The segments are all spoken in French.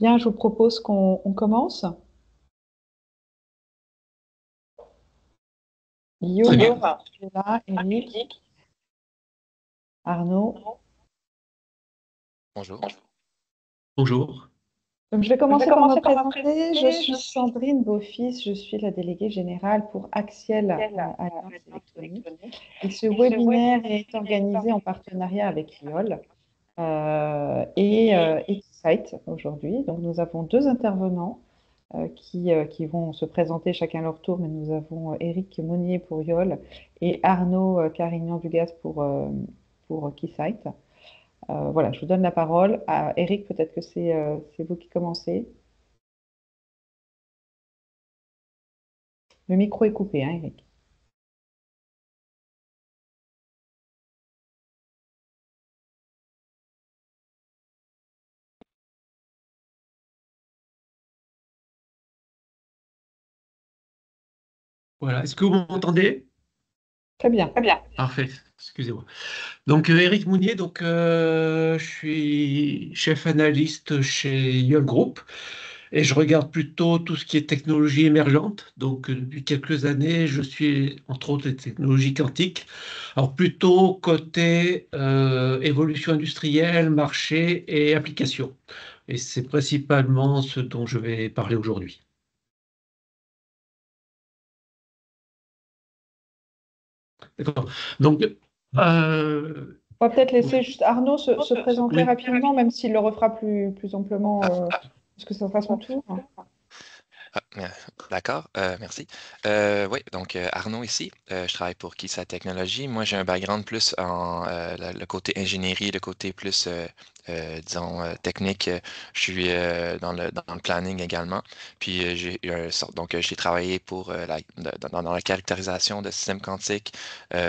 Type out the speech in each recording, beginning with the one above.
Bien, je vous propose qu'on commence. Très Guillaume, bien. tu es là, Eric, Arnaud. Bonjour. Bonjour. Donc, je vais commencer par me présenter. Je suis Sandrine Beaufils, je suis la déléguée générale pour Axiel Alliance Électronique. Et ce webinaire est organisé en partenariat avec IOL et Keysight aujourd'hui. Donc, nous avons deux intervenants qui vont se présenter chacun leur tour, mais nous avons Éric Monnier pour YOL et Arnaud Carignan-Dugas pour Keysight. Voilà, je vous donne la parole. À Éric, peut-être que c'est vous qui commencez. Le micro est coupé, hein, Éric. Voilà. Est-ce que vous m'entendez? Très bien. Parfait. Excusez-moi. Donc, Éric Mounier, je suis chef analyste chez Yole Group et je regarde plutôt tout ce qui est technologie émergente. Donc, depuis quelques années, je suis entre autres les technologies quantiques. Alors, plutôt côté évolution industrielle, marché et application. Et c'est principalement ce dont je vais parler aujourd'hui. D'accord. Donc, On va peut-être laisser juste Arnaud se présenter oui, rapidement, même s'il le refera plus amplement, Ah, parce que ça sera son tour. ah, d'accord, merci. Oui, donc Arnaud ici. Je travaille pour Keysight Technologies. Moi, j'ai un background plus en le côté ingénierie, le côté plus, disons, technique. Je suis dans le planning également. Puis j'ai eu donc j'ai travaillé pour dans la caractérisation de systèmes quantiques,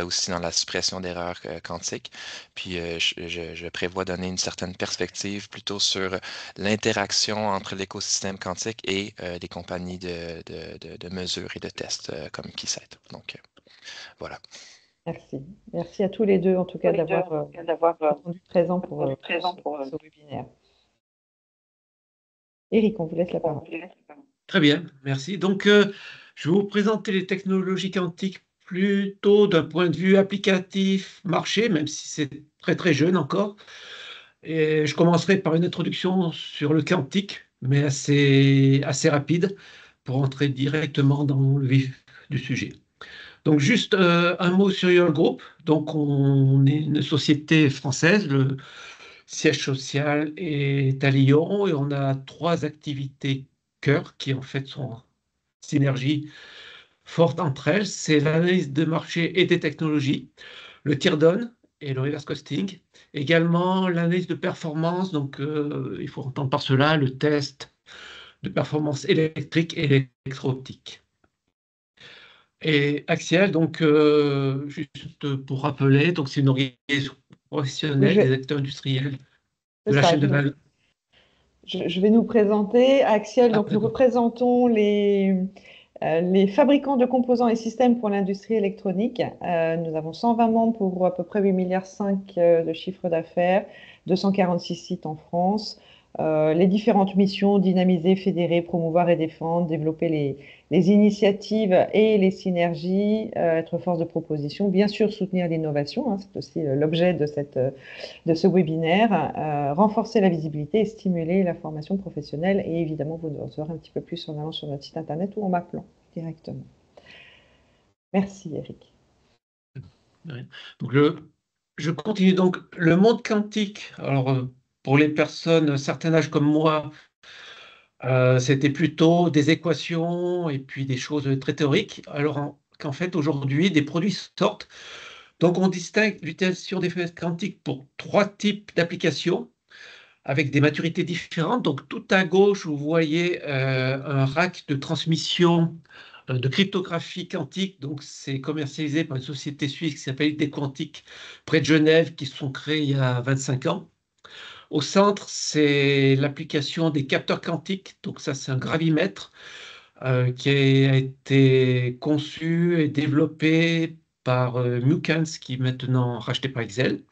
aussi dans la suppression d'erreurs quantiques. Puis je prévois donner une certaine perspective plutôt sur l'interaction entre l'écosystème quantique et les compagnies de mesure et de tests comme Keysight. Donc, voilà. Merci. Merci à tous les deux, en tout cas, d'avoir répondu présent pour ce webinaire. Éric, on vous laisse la parole. très bien, merci. Donc, je vais vous présenter les technologies quantiques plutôt d'un point de vue applicatif marché, même si c'est très très jeune encore. Et je commencerai par une introduction sur le quantique, mais assez rapide pour entrer directement dans le vif du sujet. Donc, juste un mot sur Your Group. Donc, on est une société française. Le siège social est à Lyon et on a trois activités cœur qui en fait sont en synergie forte entre elles. C'est l'analyse de marché et des technologies, le teardown et le reverse costing. Également l'analyse de performance, donc il faut entendre par cela le test de performance électrique et électro-optique. Et Axial, donc juste pour rappeler, donc c'est une organisation Oui, professionnelle des acteurs industriels c'est de la ça. chaîne de valeur. Je vais nous présenter. Axiel, Ah, donc nous d'accord. représentons les fabricants de composants et systèmes pour l'industrie électronique. Nous avons 120 membres pour à peu près 8,5 milliards de chiffre d'affaires, 246 sites en France. Les différentes missions, dynamiser, fédérer, promouvoir et défendre, développer les initiatives et les synergies, être force de proposition, bien sûr soutenir l'innovation, hein, c'est aussi l'objet de ce webinaire, renforcer la visibilité et stimuler la formation professionnelle. Et évidemment, vous en saurez un petit peu plus en allant sur notre site internet ou en m'appelant directement. Merci Eric. Donc, je continue. Donc, le monde quantique, alors pour les personnes d'un certain âge comme moi, c'était plutôt des équations et puis des choses très théoriques. Alors qu'en fait, aujourd'hui, des produits sortent. Donc, on distingue l'utilisation des fenêtres quantiques pour trois types d'applications avec des maturités différentes. Donc, tout à gauche, vous voyez un rack de transmission de cryptographie quantique. Donc, c'est commercialisé par une société suisse qui s'appelle ID Quantique près de Genève, qui se sont créés il y a 25 ans. Au centre, c'est l'application des capteurs quantiques. Donc, ça, c'est un gravimètre qui a été conçu et développé par Mukans, qui est maintenant racheté par Excel.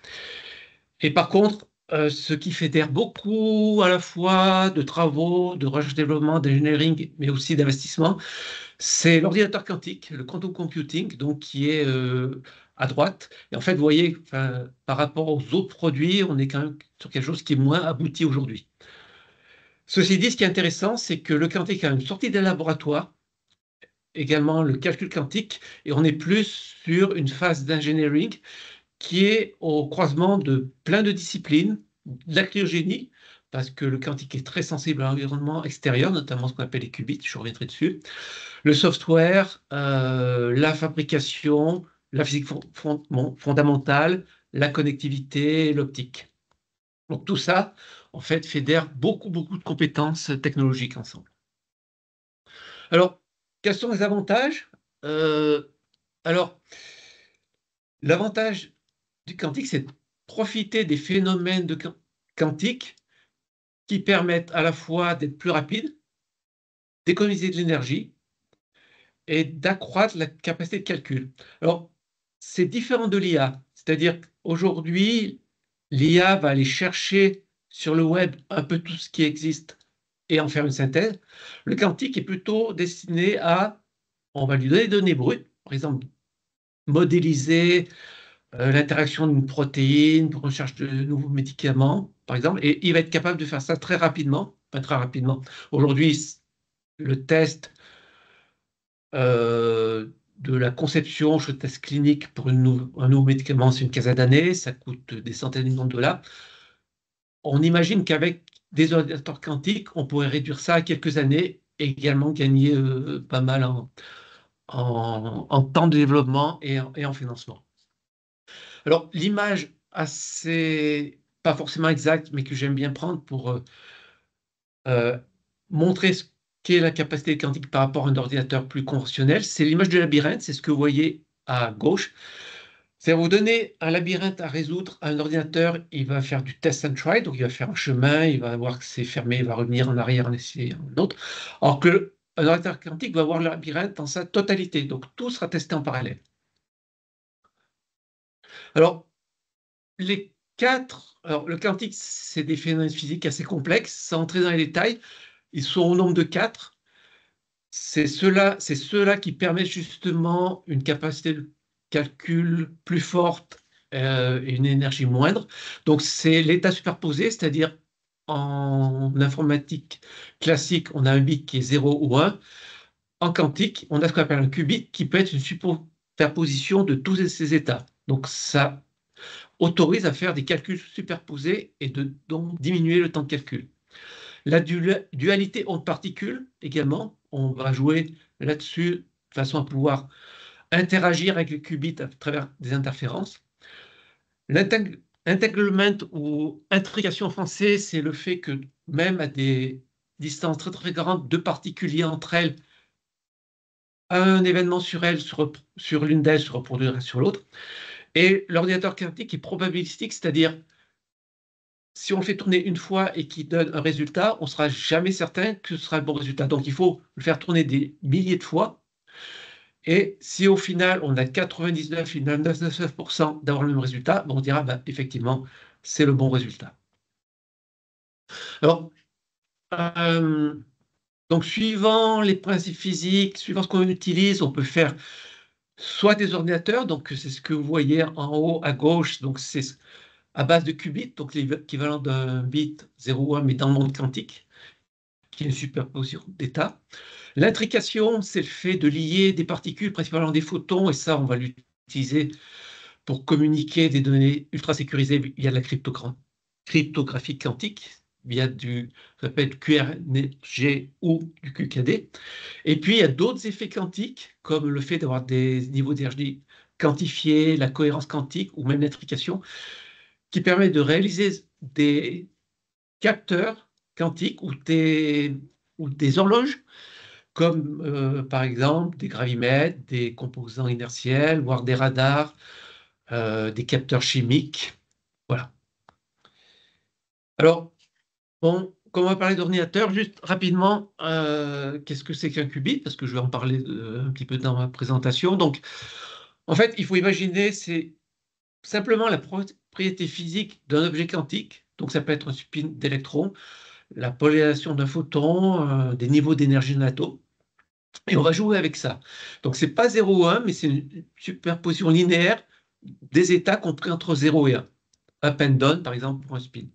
Et par contre, ce qui fédère beaucoup à la fois de travaux, de recherche-développement, d'engineering, mais aussi d'investissement, c'est l'ordinateur quantique, le quantum computing, donc qui est à droite. Et en fait, vous voyez, enfin, par rapport aux autres produits, on est quand même sur quelque chose qui est moins abouti aujourd'hui. Ceci dit, ce qui est intéressant, c'est que le quantique a une sortie des laboratoires, également le calcul quantique, et on est plus sur une phase d'engineering qui est au croisement de plein de disciplines, de la cryogénie, parce que le quantique est très sensible à l'environnement extérieur, notamment ce qu'on appelle les qubits, je reviendrai dessus, le software, la fabrication, la physique fondamentale, la connectivité, l'optique. Donc tout ça, en fait, fédère beaucoup, beaucoup de compétences technologiques ensemble. Alors, quels sont les avantages? Alors, l'avantage du quantique, c'est de profiter des phénomènes quantiques qui permettent à la fois d'être plus rapide, d'économiser de l'énergie et d'accroître la capacité de calcul. Alors, c'est différent de l'IA, c'est-à-dire qu'aujourd'hui, l'IA va aller chercher sur le web un peu tout ce qui existe et en faire une synthèse. Le quantique est plutôt destiné à, on va lui donner des données brutes, par exemple, modéliser l'interaction d'une protéine pour recherche de nouveaux médicaments, par exemple, et il va être capable de faire ça très rapidement, pas très rapidement. Aujourd'hui, le test de la conception jusqu'au test clinique pour un nouveau médicament, c'est une quinzaine d'années, ça coûte des centaines de millions de dollars. On imagine qu'avec des ordinateurs quantiques, on pourrait réduire ça à quelques années et également gagner pas mal en temps de développement et en financement. Alors, l'image assez, pas forcément exacte, mais que j'aime bien prendre pour montrer ce qu'est la capacité quantique par rapport à un ordinateur plus conventionnel, c'est l'image du labyrinthe, c'est ce que vous voyez à gauche. C'est vous donner un labyrinthe à résoudre à un ordinateur, il va faire du test and try, donc il va faire un chemin, il va voir que c'est fermé, il va revenir en arrière, en essayer un autre. Alors que un ordinateur quantique va voir le labyrinthe dans sa totalité, donc tout sera testé en parallèle. Alors, alors le quantique, c'est des phénomènes physiques assez complexes, sans entrer dans les détails, ils sont au nombre de 4. C'est ceux-là qui permettent justement une capacité de calcul plus forte et une énergie moindre. Donc c'est l'état superposé, c'est-à-dire en informatique classique, on a un bit qui est 0 ou 1. En quantique, on a ce qu'on appelle un qubit qui peut être une superposition de tous ces états. Donc ça autorise à faire des calculs superposés et donc diminuer le temps de calcul. La dualité onde-particule également, on va jouer là-dessus de façon à pouvoir interagir avec le qubit à travers des interférences. L'entanglement ou intrication en français, c'est le fait que même à des distances très très grandes, deux particules liées entre elles, un événement sur l'une d'elles se reproduira sur l'autre. Et l'ordinateur quantique est probabilistique, c'est-à-dire si on le fait tourner une fois et qu'il donne un résultat, on ne sera jamais certain que ce sera le bon résultat. Donc il faut le faire tourner des milliers de fois. Et si au final on a 99,999% d'avoir le même résultat, on dira bah, effectivement c'est le bon résultat. Alors, donc suivant les principes physiques, suivant ce qu'on utilise, on peut faire soit des ordinateurs, donc c'est ce que vous voyez en haut à gauche, donc c'est à base de qubits, donc l'équivalent d'un bit 0 ou 1, mais dans le monde quantique, qui est une superposition d'états. L'intrication, c'est le fait de lier des particules, principalement des photons, et ça, on va l'utiliser pour communiquer des données ultra sécurisées via de la cryptographie quantique, via du QRNG ou du QKD. Et puis, il y a d'autres effets quantiques, comme le fait d'avoir des niveaux d'énergie quantifiés, la cohérence quantique ou même l'intrication, qui permet de réaliser des capteurs quantiques ou des horloges, comme par exemple des gravimètres, des composants inertiels, voire des radars, des capteurs chimiques. Voilà. Alors, bon, comme on va parler d'ordinateur, juste rapidement, qu'est-ce que c'est qu'un qubit? Parce que je vais en parler un petit peu dans ma présentation. Donc, en fait, il faut imaginer, c'est simplement la propriété physique d'un objet quantique. Donc ça peut être un spin d'électrons, la polarisation d'un photon, des niveaux d'énergie d'un atome. Et on va jouer avec ça. Donc c'est pas 0 ou 1, mais c'est une superposition linéaire des états compris entre 0 et 1. Up and down, par exemple, pour un spin.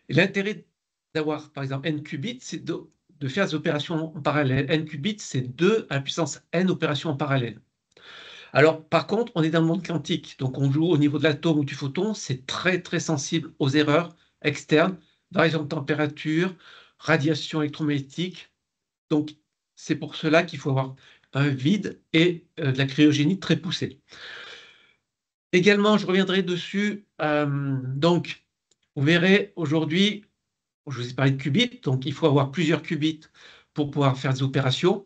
Et l'intérêt d'avoir, par exemple, n qubits, c'est de faire des opérations en parallèle. N qubits, c'est 2 à la puissance n opérations en parallèle. Alors, par contre, on est dans le monde quantique, donc on joue au niveau de l'atome ou du photon, c'est très très sensible aux erreurs externes, variation de température, radiation électromagnétique. Donc, c'est pour cela qu'il faut avoir un vide et de la cryogénie très poussée. Également, je reviendrai dessus. Donc, vous verrez aujourd'hui, je vous ai parlé de qubits, donc il faut avoir plusieurs qubits pour pouvoir faire des opérations.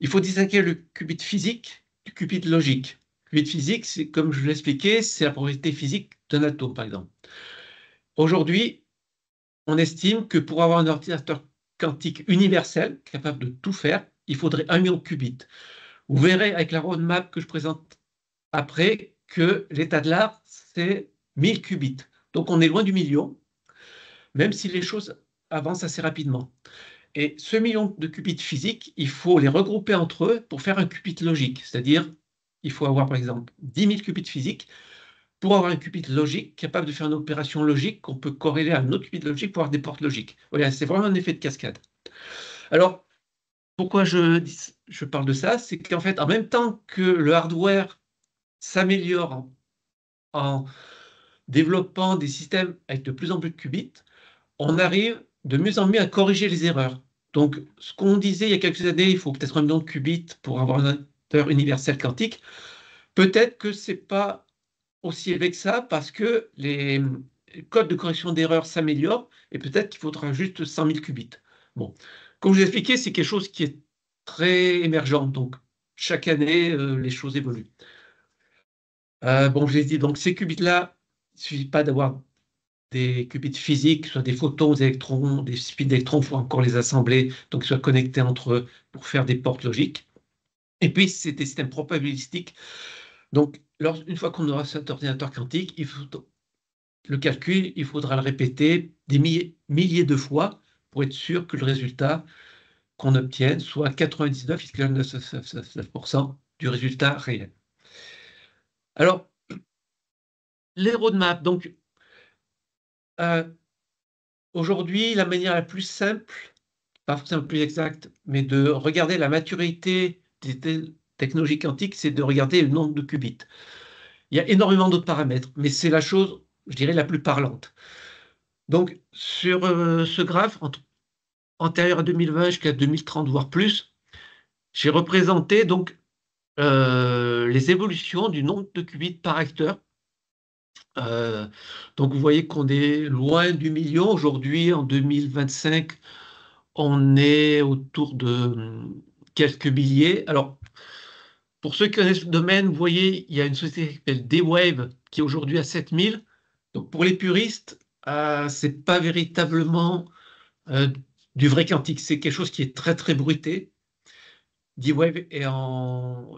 Il faut distinguer le qubit physique du qubit logique. Le qubit physique, c'est comme je vous l'ai expliqué, c'est la propriété physique d'un atome, par exemple. Aujourd'hui, on estime que pour avoir un ordinateur quantique universel, capable de tout faire, il faudrait 1 million de qubits. Vous verrez avec la roadmap que je présente après que l'état de l'art, c'est 1000 qubits. Donc on est loin du million, même si les choses avancent assez rapidement. Et ce million de qubits physiques, il faut les regrouper entre eux pour faire un qubit logique. C'est-à-dire, il faut avoir par exemple 10 000 qubits physiques pour avoir un qubit logique capable de faire une opération logique qu'on peut corréler à un autre qubit logique pour avoir des portes logiques. Voilà, c'est vraiment un effet de cascade. Alors, pourquoi je parle de ça? C'est qu'en fait, en même temps que le hardware s'améliore en développant des systèmes avec de plus en plus de qubits, on arrive de mieux en mieux à corriger les erreurs. Donc, ce qu'on disait il y a quelques années, il faut peut-être 1 million de qubits pour avoir un ordinateur universel quantique, peut-être que ce n'est pas aussi élevé que ça parce que les codes de correction d'erreurs s'améliorent et peut-être qu'il faudra juste 100 000 qubits. Bon, comme je vous ai expliqué, c'est quelque chose qui est très émergent. Donc, chaque année, les choses évoluent. Bon, je l'ai dit, donc ces qubits-là, il ne suffit pas d'avoir des qubits physiques, soit des photons, des électrons, des spins d'électrons, il faut encore les assembler, donc ils soient connectés entre eux pour faire des portes logiques. Et puis, c'est des systèmes probabilistiques. Donc, une fois qu'on aura cet ordinateur quantique, le calcul, il faudra le répéter des milliers de fois pour être sûr que le résultat qu'on obtienne soit 99,999% du résultat réel. Alors, les roadmaps, donc, aujourd'hui, la manière la plus simple, pas forcément plus exacte, mais de regarder la maturité des technologies quantiques, c'est de regarder le nombre de qubits. Il y a énormément d'autres paramètres, mais c'est la chose, je dirais, la plus parlante. Donc, sur ce graphe, antérieur à 2020 jusqu'à 2030, voire plus, j'ai représenté donc les évolutions du nombre de qubits par acteur. Donc, vous voyez qu'on est loin du million. Aujourd'hui, en 2025, on est autour de quelques milliers. Alors, pour ceux qui connaissent le domaine, vous voyez, il y a une société qui s'appelle D-Wave qui est aujourd'hui à 7000. Donc, pour les puristes, ce n'est pas véritablement du vrai quantique. C'est quelque chose qui est très, très bruité. D-Wave est en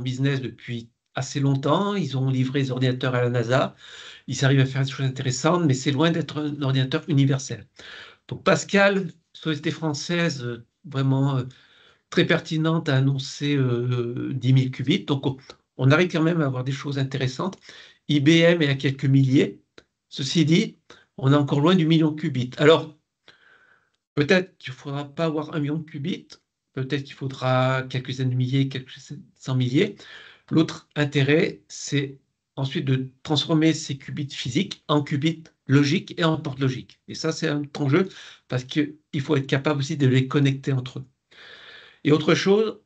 business depuis assez longtemps. Ils ont livré des ordinateurs à la NASA. Ils arrivent à faire des choses intéressantes, mais c'est loin d'être un ordinateur universel. Donc Pascal, société française vraiment très pertinente, a annoncé 10 000 qubits. Donc on arrive quand même à avoir des choses intéressantes. IBM est à quelques milliers. Ceci dit, on est encore loin du million de qubits. Alors, peut-être qu'il ne faudra pas avoir 1 million de qubits. Peut-être qu'il faudra quelques dizaines de milliers, quelques cent milliers. L'autre intérêt, c'est ensuite de transformer ces qubits physiques en qubits logiques et en portes logiques. Et ça, c'est un enjeu parce qu'il faut être capable aussi de les connecter entre eux. Et autre chose,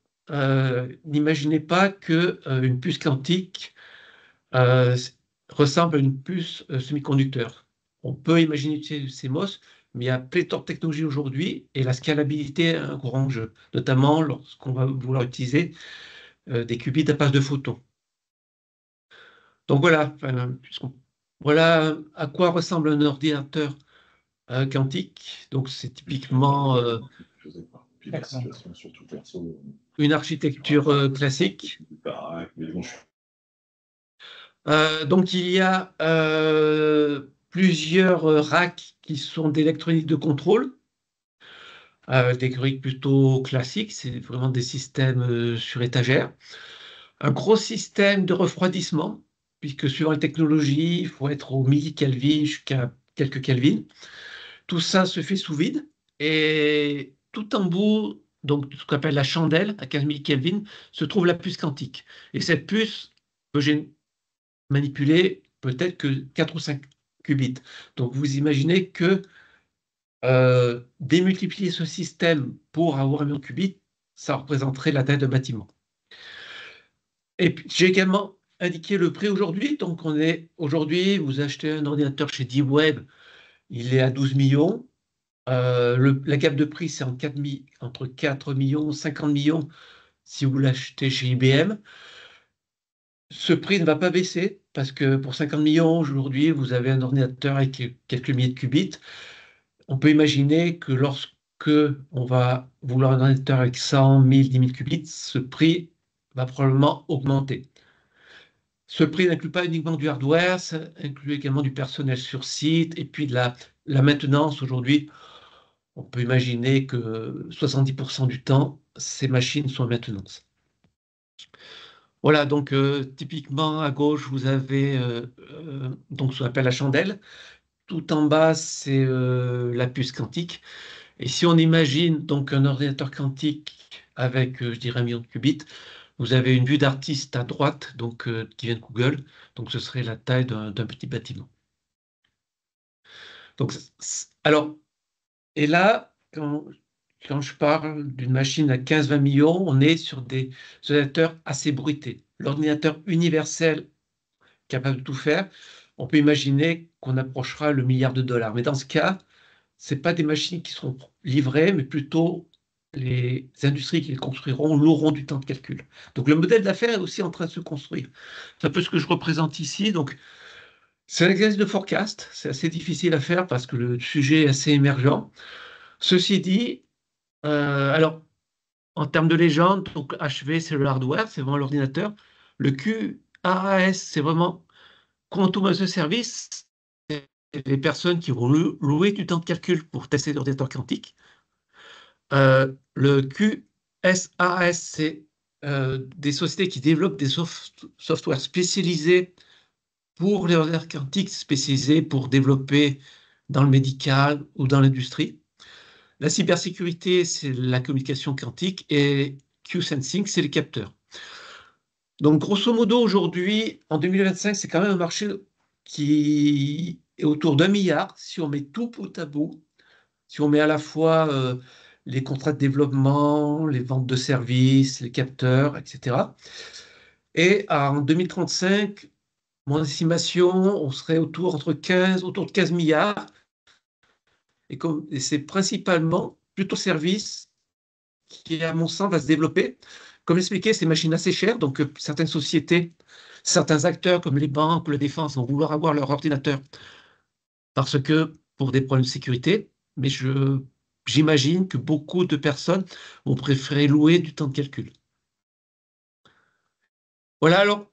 n'imaginez pas qu'une puce quantique ressemble à une puce semi-conducteur. On peut imaginer utiliser du CMOS, mais il y a pléthore de technologies aujourd'hui et la scalabilité est un grand enjeu, notamment lorsqu'on va vouloir utiliser des qubits à base de photons. Donc voilà, voilà à quoi ressemble un ordinateur quantique. Donc c'est typiquement une architecture classique. Donc il y a plusieurs racks qui sont d'électronique de contrôle, d'électronique plutôt classique, c'est vraiment des systèmes sur étagère. Un gros système de refroidissement, puisque suivant les technologies, il faut être au millikelvin jusqu'à quelques Kelvin. Tout ça se fait sous vide et tout en bout, donc ce qu'on appelle la chandelle à 15 000 Kelvin, se trouve la puce quantique. Et cette puce peut manipuler peut-être que 4 ou 5 qubits. Donc vous imaginez que démultiplier ce système pour avoir 1 million de qubits, ça représenterait la taille d'un bâtiment. Et puis j'ai également indiqué le prix aujourd'hui. Donc aujourd'hui, vous achetez un ordinateur chez D-Web, il est à 12 millions. La gamme de prix, c'est entre 4 millions, 50 millions si vous l'achetez chez IBM. Ce prix ne va pas baisser parce que pour 50 millions aujourd'hui, vous avez un ordinateur avec quelques milliers de qubits. On peut imaginer que lorsque on va vouloir un ordinateur avec 100, 1000, 10 000 qubits, ce prix va probablement augmenter. Ce prix n'inclut pas uniquement du hardware, ça inclut également du personnel sur site et puis de la maintenance. Aujourd'hui, on peut imaginer que 70% du temps, ces machines sont en maintenance. Voilà, donc typiquement à gauche, vous avez donc ce qu'on appelle la chandelle. Tout en bas, c'est la puce quantique. Et si on imagine donc un ordinateur quantique avec, je dirais, 1 million de qubits, vous avez une vue d'artiste à droite, donc qui vient de Google. Donc ce serait la taille d'un petit bâtiment. Donc, alors, et là, quand je parle d'une machine à 15-20 millions, on est sur des ordinateurs assez bruités. L'ordinateur universel capable de tout faire, on peut imaginer qu'on approchera le milliard de dollars. Mais dans ce cas, ce pas des machines qui seront livrées, mais plutôt les industries qui les construiront l'auront du temps de calcul. Donc le modèle d'affaires est aussi en train de se construire. C'est un peu ce que je représente ici. Donc c'est un exercice de forecast, c'est assez difficile à faire parce que le sujet est assez émergent. Ceci dit, alors en termes de légende, donc HV c'est le hardware, c'est vraiment l'ordinateur. Le QAS c'est vraiment Quantum as a Service, c'est les personnes qui vont louer du temps de calcul pour tester l'ordinateur quantique. Le QSAS, c'est des sociétés qui développent des softwares spécialisés pour les ordinateurs quantiques, spécialisés pour développer dans le médical ou dans l'industrie. La cybersécurité, c'est la communication quantique et Q-Sensing, c'est les capteurs. Donc, grosso modo, aujourd'hui, en 2025, c'est quand même un marché qui est autour d'1 milliard si on met tout bout à bout, si on met à la fois les contrats de développement, les ventes de services, les capteurs, etc. Et en 2035, mon estimation, on serait autour de 15 milliards. Et c'est principalement plutôt service qui, à mon sens, va se développer. Comme expliqué, c'est des machines assez chères, donc certaines sociétés, certains acteurs comme les banques ou la défense vont vouloir avoir leur ordinateur parce que pour des problèmes de sécurité, mais j'imagine que beaucoup de personnes vont préférer louer du temps de calcul. Voilà, alors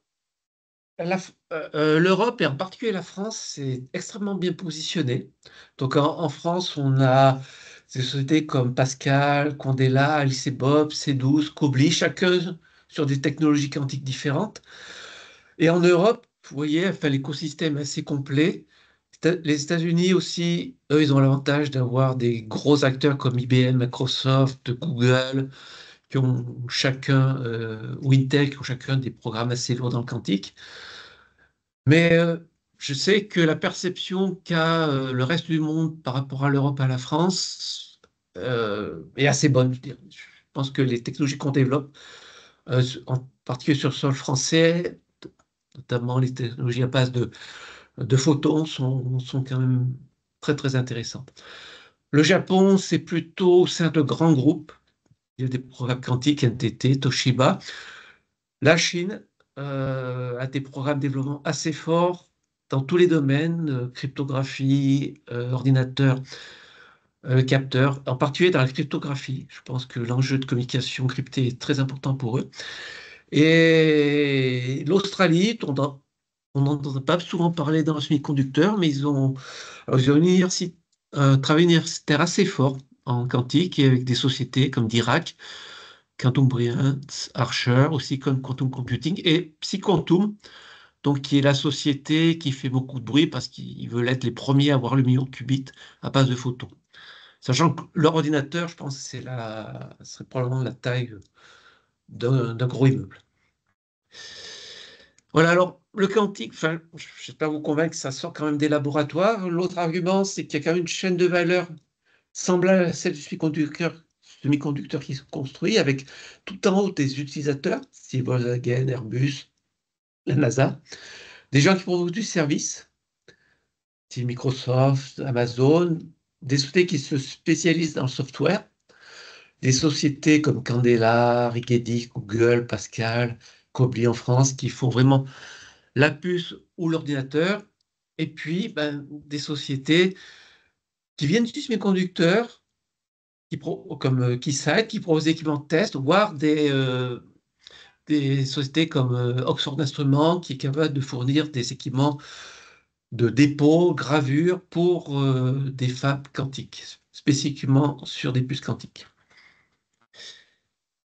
l'Europe et en particulier la France, c'est extrêmement bien positionné. Donc en France, on a des sociétés comme Pascal, Quandela, Alice et Bob, C12, Cobly, chacun sur des technologies quantiques différentes. Et en Europe, vous voyez, enfin, l'écosystème est assez complet. Les États-Unis aussi, eux, ils ont l'avantage d'avoir des gros acteurs comme IBM, Microsoft, Google, qui ont chacun, ou Intel, qui ont chacun des programmes assez lourds dans le quantique. Mais je sais que la perception qu'a le reste du monde par rapport à l'Europe, à la France, est assez bonne. Je pense que les technologies qu'on développe, en particulier sur le sol français, notamment les technologies à base de photons, sont quand même très très intéressantes. Le Japon, c'est plutôt au sein de grands groupes. Il y a des programmes quantiques, NTT, Toshiba. La Chine a des programmes de développement assez forts dans tous les domaines, cryptographie, ordinateur, capteur, en particulier dans la cryptographie. Je pense que l'enjeu de communication cryptée est très important pour eux. Et l'Australie, on n'entend pas souvent parler dans le semi-conducteur, mais ils ont un travail universitaire assez fort en quantique et avec des sociétés comme Dirac, Quantum Brilliant, Archer, aussi comme Quantum Computing et PsiQuantum, donc qui est la société qui fait beaucoup de bruit parce qu'ils veulent être les premiers à avoir le million de qubits à base de photons. Sachant que leur ordinateur, je pense, serait probablement la taille d'un gros immeuble. Voilà, alors le quantique, enfin, j'espère vous convaincre que ça sort quand même des laboratoires. L'autre argument, c'est qu'il y a quand même une chaîne de valeur semblable à celle du semi-conducteur qui se construit, avec tout en haut des utilisateurs, c'est Volkswagen, Airbus, la NASA, des gens qui proposent du service, c'est Microsoft, Amazon, des sociétés qui se spécialisent dans le software, des sociétés comme Candela, Rigetti, Google, Pascal, Cobly en France, qui font vraiment la puce ou l'ordinateur, et puis des sociétés qui viennent du semi-conducteur, comme Keysight, qui proposent des équipements de test, voire des sociétés comme Oxford Instruments, qui est capable de fournir des équipements de dépôt, gravure pour des fabs quantiques, spécifiquement sur des puces quantiques.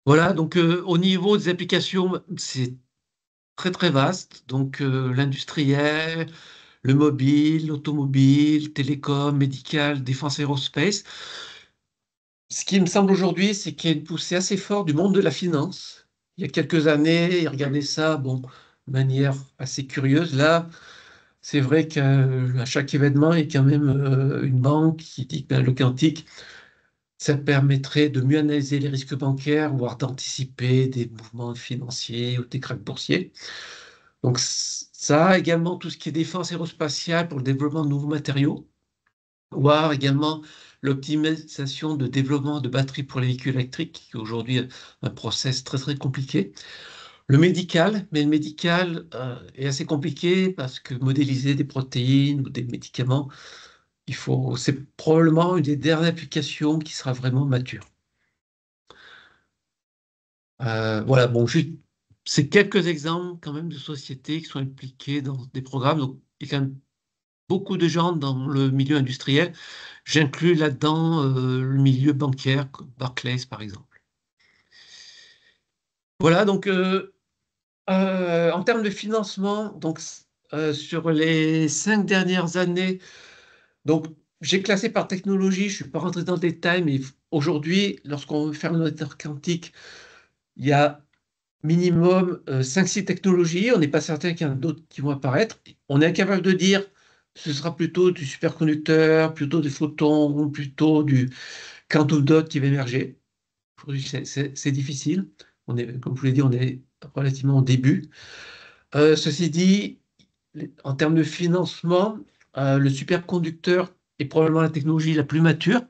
Voilà, donc au niveau des applications, c'est très très vaste. Donc l'industriel, le mobile, l'automobile, télécom, médical, défense aérospace. Ce qui me semble aujourd'hui, c'est qu'il y a une poussée assez forte du monde de la finance. Il y a quelques années, ils regardaient ça, bon, de manière assez curieuse. Là, c'est vrai qu'à chaque événement, il y a quand même une banque qui dit que le quantique, ça permettrait de mieux analyser les risques bancaires, voire d'anticiper des mouvements financiers ou des cracks boursiers. Donc ça a également tout ce qui est défense aérospatiale pour le développement de nouveaux matériaux, voire également l'optimisation de développement de batteries pour les véhicules électriques, qui est aujourd'hui un process très très compliqué. Le médical, mais le médical est assez compliqué parce que modéliser des protéines ou des médicaments, c'est probablement une des dernières applications qui sera vraiment mature. Voilà, bon, c'est quelques exemples quand même de sociétés qui sont impliquées dans des programmes. Donc, il y a quand même beaucoup de gens dans le milieu industriel. J'inclus là-dedans le milieu bancaire, comme Barclays par exemple. Voilà, donc en termes de financement, donc, sur les 5 dernières années, donc j'ai classé par technologie, je ne suis pas rentré dans le détail, mais aujourd'hui, lorsqu'on veut faire un ordinateur quantique, il y a minimum 5-6 technologies. On n'est pas certain qu'il y en a d'autres qui vont apparaître. On est incapable de dire ce sera plutôt du superconducteur, plutôt des photons, ou plutôt du quantum dot qui va émerger. Aujourd'hui, c'est difficile. Comme je vous l'ai dit, on est relativement au début. Ceci dit, en termes de financement, le superconducteur est probablement la technologie la plus mature.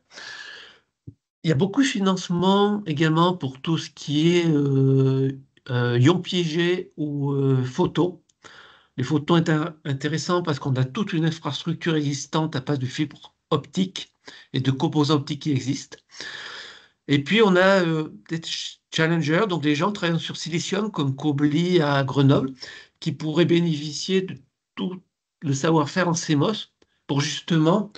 Il y a beaucoup de financement également pour tout ce qui est ions piégés ou photons. Les photons sont intéressants parce qu'on a toute une infrastructure existante à base de fibres optiques et de composants optiques qui existent. Et puis on a des challengers, donc des gens travaillant sur silicium comme Cobly à Grenoble, qui pourraient bénéficier de tout le savoir-faire en CMOS pour justement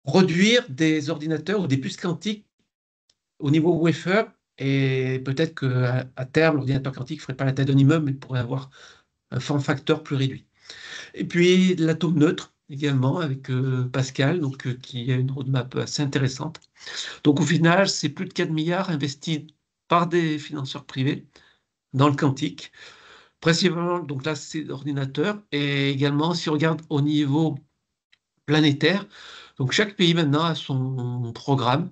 produire des ordinateurs ou des puces quantiques au niveau wafer, et peut-être qu'à terme, l'ordinateur quantique ne ferait pas la taille d'un immeuble, mais pourrait avoir un form factor plus réduit. Et puis l'atome neutre également, avec Pascal, donc, qui a une roadmap assez intéressante. Donc au final, c'est plus de 4 milliards investis par des financeurs privés dans le quantique. Principalement, donc là, c'est l'ordinateur. Et également, si on regarde au niveau planétaire, donc chaque pays maintenant a son programme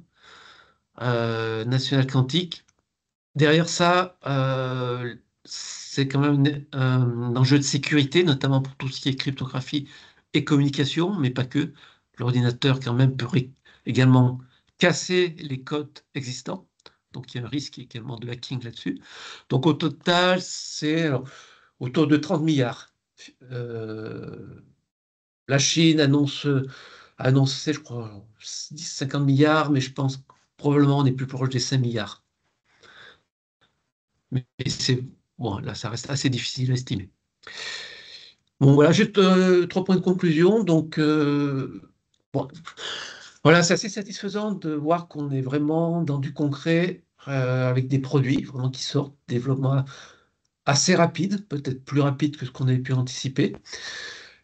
national quantique. Derrière ça, c'est quand même un enjeu de sécurité, notamment pour tout ce qui est cryptographie et communication, mais pas que. L'ordinateur, quand même, peut également casser les codes existants. Donc, il y a un risque également de hacking là-dessus. Donc, au total, c'est autour de 30 milliards. La Chine annonçait, je crois, 10-50 milliards, mais je pense que probablement on est plus proche des 5 milliards. Mais c'est bon, là, ça reste assez difficile à estimer. Bon, voilà, juste 3 points de conclusion. Donc, bon, voilà, c'est assez satisfaisant de voir qu'on est vraiment dans du concret avec des produits vraiment qui sortent, développement assez rapide, peut-être plus rapide que ce qu'on avait pu anticiper.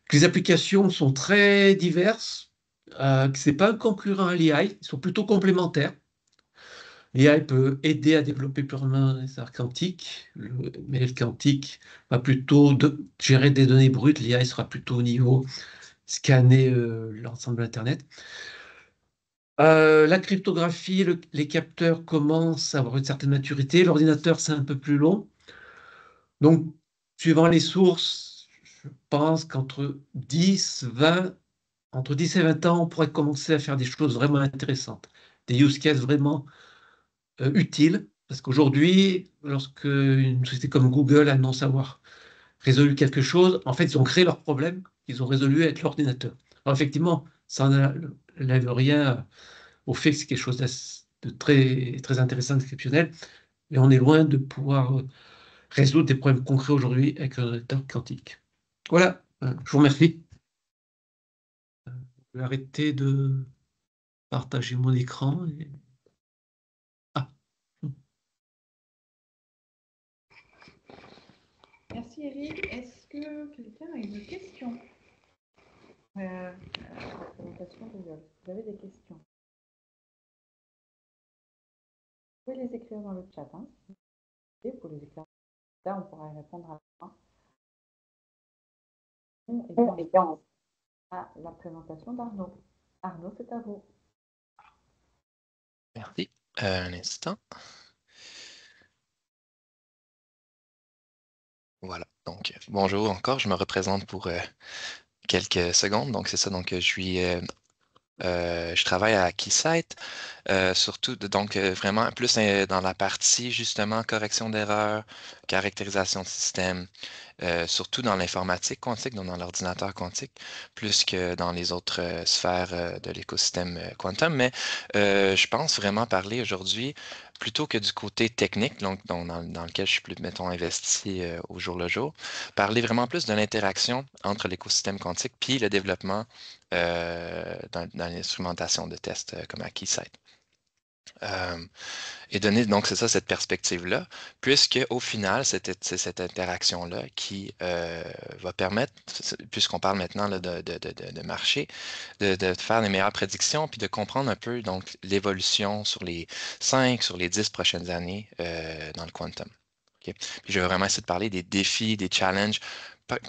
Que les applications sont très diverses, que ce n'est pas un concurrent à l'AI, ils sont plutôt complémentaires. L'AI peut aider à développer purement les arts quantiques, mais le quantique va plutôt gérer des données brutes, l'AI sera plutôt au niveau scanner l'ensemble de l'Internet. La cryptographie, les capteurs commencent à avoir une certaine maturité, l'ordinateur c'est un peu plus long. Donc, suivant les sources, je pense qu'entre 10, 20, entre 10 et 20 ans, on pourrait commencer à faire des choses vraiment intéressantes, des use cases vraiment utiles. Parce qu'aujourd'hui, lorsque une société comme Google annonce avoir résolu quelque chose, en fait, ils ont créé leur problème qu'ils ont résolu avec l'ordinateur. Alors, effectivement, ça n'enlève rien au fait que c'est quelque chose de très, très intéressant, d'exceptionnel, mais on est loin de pouvoir résoudre des problèmes concrets aujourd'hui avec un ordinateur quantique. Voilà, je vous remercie. Je vais arrêter de partager mon écran. Ah, Merci Eric. Est-ce que quelqu'un a une question? La présentation de Google. Vous avez des questions? Vous pouvez les écrire dans le chat. Hein. Vous pouvez les écrire. Là, on pourra y répondre à la fin. Et bien, à la présentation d'Arnaud. Arnaud, c'est à vous. Merci. Un instant. Voilà. Donc, bonjour encore. Je me représente pour quelques secondes. Donc, c'est ça. Donc, je travaille à Keysight, surtout donc vraiment plus dans la partie justement correction d'erreurs, caractérisation de système, surtout dans l'informatique quantique, donc dans l'ordinateur quantique, plus que dans les autres sphères de l'écosystème quantum. Mais je pense vraiment parler aujourd'hui plutôt que du côté technique, donc dans lequel je suis plus, mettons, investi au jour le jour, parler vraiment plus de l'interaction entre l'écosystème quantique puis le développement dans l'instrumentation de tests comme à Keysight. Et donner donc, c'est ça, cette perspective-là, puisque au final, c'est cette interaction-là qui va permettre, puisqu'on parle maintenant là, de marché, de faire les meilleures prédictions, puis de comprendre un peu donc l'évolution sur les 5, sur les 10 prochaines années dans le quantum. Okay? Puis je vais vraiment essayer de parler des défis, des challenges,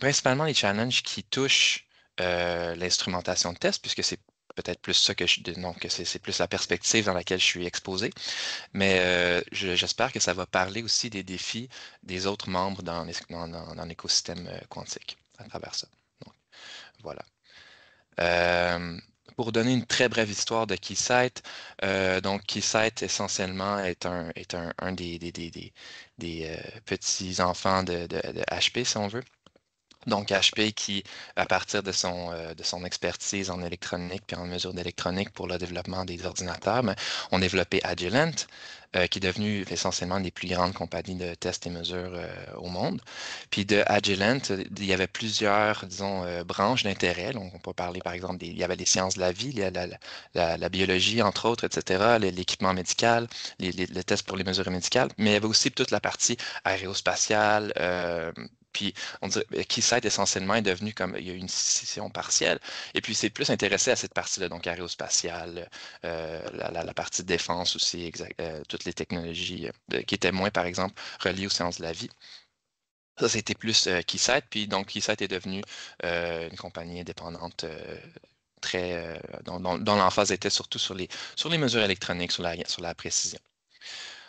principalement les challenges qui touchent l'instrumentation de test, puisque c'est peut-être plus ça que donc c'est plus la perspective dans laquelle je suis exposé. Mais j'espère que ça va parler aussi des défis des autres membres dans l'écosystème quantique à travers ça. Donc, voilà. Pour donner une très brève histoire de Keysight, donc Keysight essentiellement est un des petits enfants de HP, si on veut. Donc, HP qui, à partir de son expertise en électronique puis en mesure d'électronique pour le développement des ordinateurs, ont développé Agilent, qui est devenu essentiellement une des plus grandes compagnies de tests et mesures au monde. Puis de Agilent, il y avait plusieurs, disons, branches d'intérêt. Donc, on peut parler, par exemple, il y avait les sciences de la vie, la biologie, entre autres, etc., l'équipement médical, les tests pour les mesures médicales, mais il y avait aussi toute la partie aérospatiale, puis on dirait Keysight essentiellement est devenu comme il y a une scission partielle. Et puis c'est plus intéressé à cette partie-là, donc aérospatiale, la partie de défense aussi, toutes les technologies qui étaient moins, par exemple, reliées aux sciences de la vie. Ça, c'était plus Keysight. Puis donc Keysight est devenu une compagnie indépendante dont l'emphase était surtout sur les mesures électroniques, sur la précision.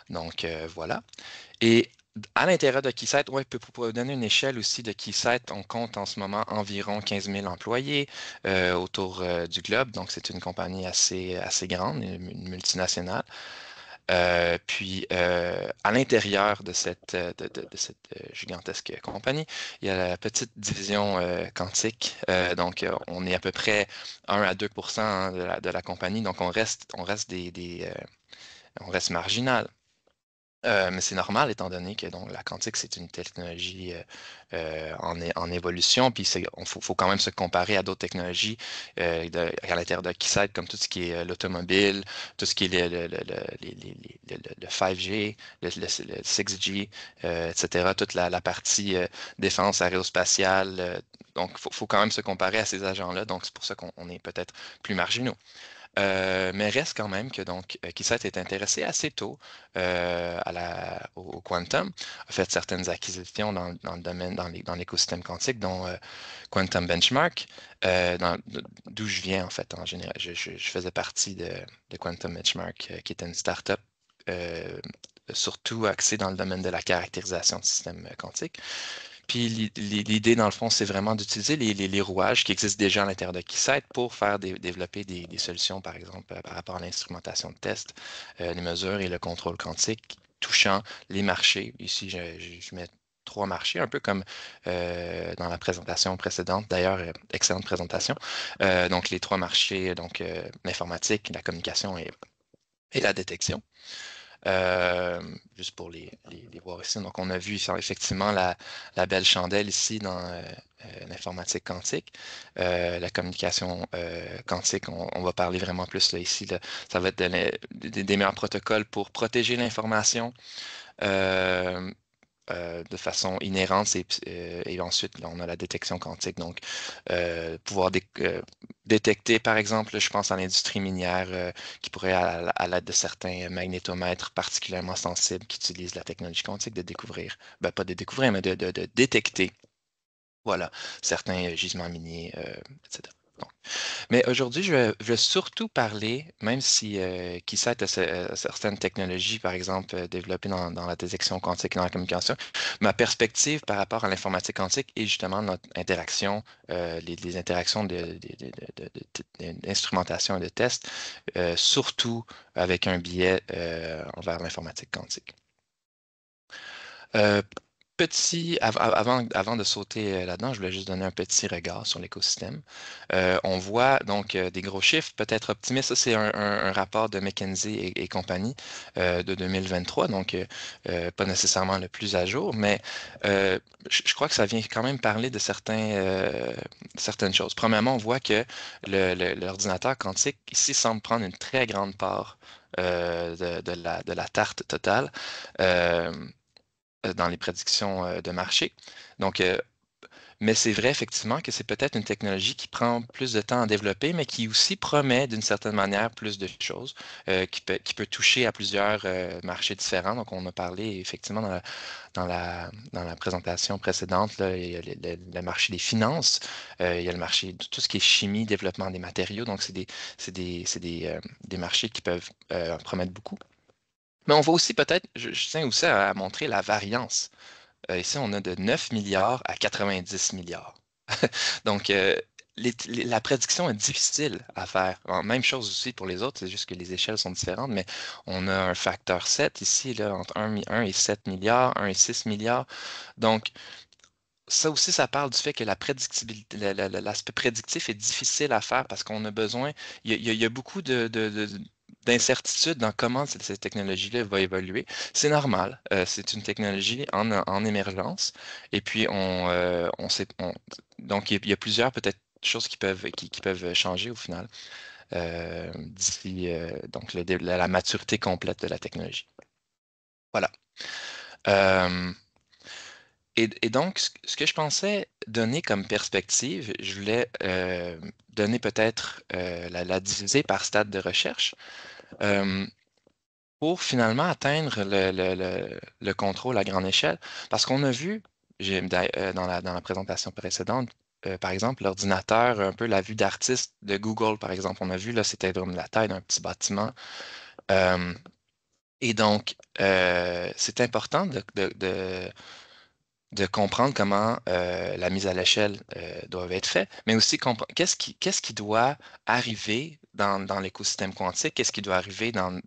Donc voilà. Et à l'intérieur de Keysight, ouais, pour donner une échelle aussi de Keysight, on compte en ce moment environ 15 000 employés autour du globe. Donc, c'est une compagnie assez grande, une multinationale. Puis, à l'intérieur de cette gigantesque compagnie, il y a la petite division quantique. Donc, on est à peu près 1 à 2 hein, de la compagnie. Donc, on reste marginal. Mais c'est normal étant donné que donc, la quantique, c'est une technologie en évolution, puis faut quand même se comparer à d'autres technologies à l'intérieur de Keysight, comme tout ce qui est l'automobile, tout ce qui est le 5G, le 6G, etc., toute la partie défense aérospatiale. Donc, faut quand même se comparer à ces agents-là. Donc, c'est pour ça qu'on est peut-être plus marginaux. Mais reste quand même que donc Keysight est intéressé assez tôt au quantum, a fait certaines acquisitions dans le domaine, dans l'écosystème quantique, dont Quantum Benchmark, d'où je viens en fait en général. Je faisais partie de Quantum Benchmark, qui était une startup euh, surtout axée dans le domaine de la caractérisation de systèmes quantiques. Puis l'idée, dans le fond, c'est vraiment d'utiliser les rouages qui existent déjà à l'intérieur de Keysight pour faire développer des solutions, par exemple, par rapport à l'instrumentation de test, les mesures et le contrôle quantique touchant les marchés. Ici, je mets trois marchés, un peu comme dans la présentation précédente. D'ailleurs, excellente présentation. Donc, les trois marchés, donc l'informatique, la communication et la détection. Juste pour les voir ici. Donc, on a vu effectivement la belle chandelle ici dans l'informatique quantique. La communication quantique, on va parler vraiment plus là, ici. Là, ça va être des meilleurs protocoles pour protéger l'information. De façon inhérente et ensuite là, on a la détection quantique, donc pouvoir détecter, par exemple, je pense à l'industrie minière qui pourrait, à l'aide de certains magnétomètres particulièrement sensibles qui utilisent la technologie quantique, de découvrir, ben, pas de découvrir, mais de détecter, voilà, certains gisements miniers, etc. Donc, mais aujourd'hui, je vais surtout parler, même si Keysight a certaines technologies, par exemple, développées dans la détection quantique et dans la communication, ma perspective par rapport à l'informatique quantique est justement notre interaction, les interactions d'instrumentation et de test, surtout avec un biais envers l'informatique quantique. Euh, avant de sauter là-dedans, je voulais juste donner un petit regard sur l'écosystème. On voit donc des gros chiffres, peut-être optimistes. Ça, c'est un rapport de McKinsey et compagnie de 2023, donc pas nécessairement le plus à jour, mais je crois que ça vient quand même parler de certaines choses. Premièrement, on voit que l'ordinateur quantique ici semble prendre une très grande part de la tarte totale. Euh, dans les prédictions de marché. Donc, mais c'est vrai effectivement que c'est peut-être une technologie qui prend plus de temps à développer, mais qui aussi promet d'une certaine manière plus de choses, qui peut toucher à plusieurs marchés différents. Donc, on a parlé effectivement dans la présentation précédente, là, il y a le marché des finances, il y a le marché de tout ce qui est chimie, développement des matériaux. Donc, c'est des marchés qui peuvent promettre beaucoup. Mais on va aussi peut-être, je tiens aussi à montrer la variance. Ici, on a de 9 milliards à 90 milliards. Donc, la prédiction est difficile à faire. Bon, même chose aussi pour les autres, c'est juste que les échelles sont différentes, mais on a un facteur 7 ici, là, entre 1 et 7 milliards, 1 et 6 milliards. Donc, ça aussi, ça parle du fait que la prédictibilité, l'aspect prédictif est difficile à faire parce qu'on a besoin, il y a beaucoup d'incertitudes dans comment cette technologie-là va évoluer. C'est normal, c'est une technologie en émergence. Et puis, donc, il y a plusieurs peut-être choses qui peuvent changer au final d'ici donc la maturité complète de la technologie. Voilà. Euh, et donc, ce que je pensais donner comme perspective, je voulais donner peut-être la diviser par stade de recherche euh, pour finalement atteindre le contrôle à grande échelle. Parce qu'on a vu, dans la présentation précédente, par exemple, l'ordinateur, un peu la vue d'artiste de Google, par exemple. On a vu, là, c'était vraiment la taille d'un petit bâtiment. Euh, et donc, c'est important de comprendre comment la mise à l'échelle doit être faite, mais aussi qu'est-ce qui doit arriver dans l'écosystème quantique, qu'est-ce qui doit arriver dans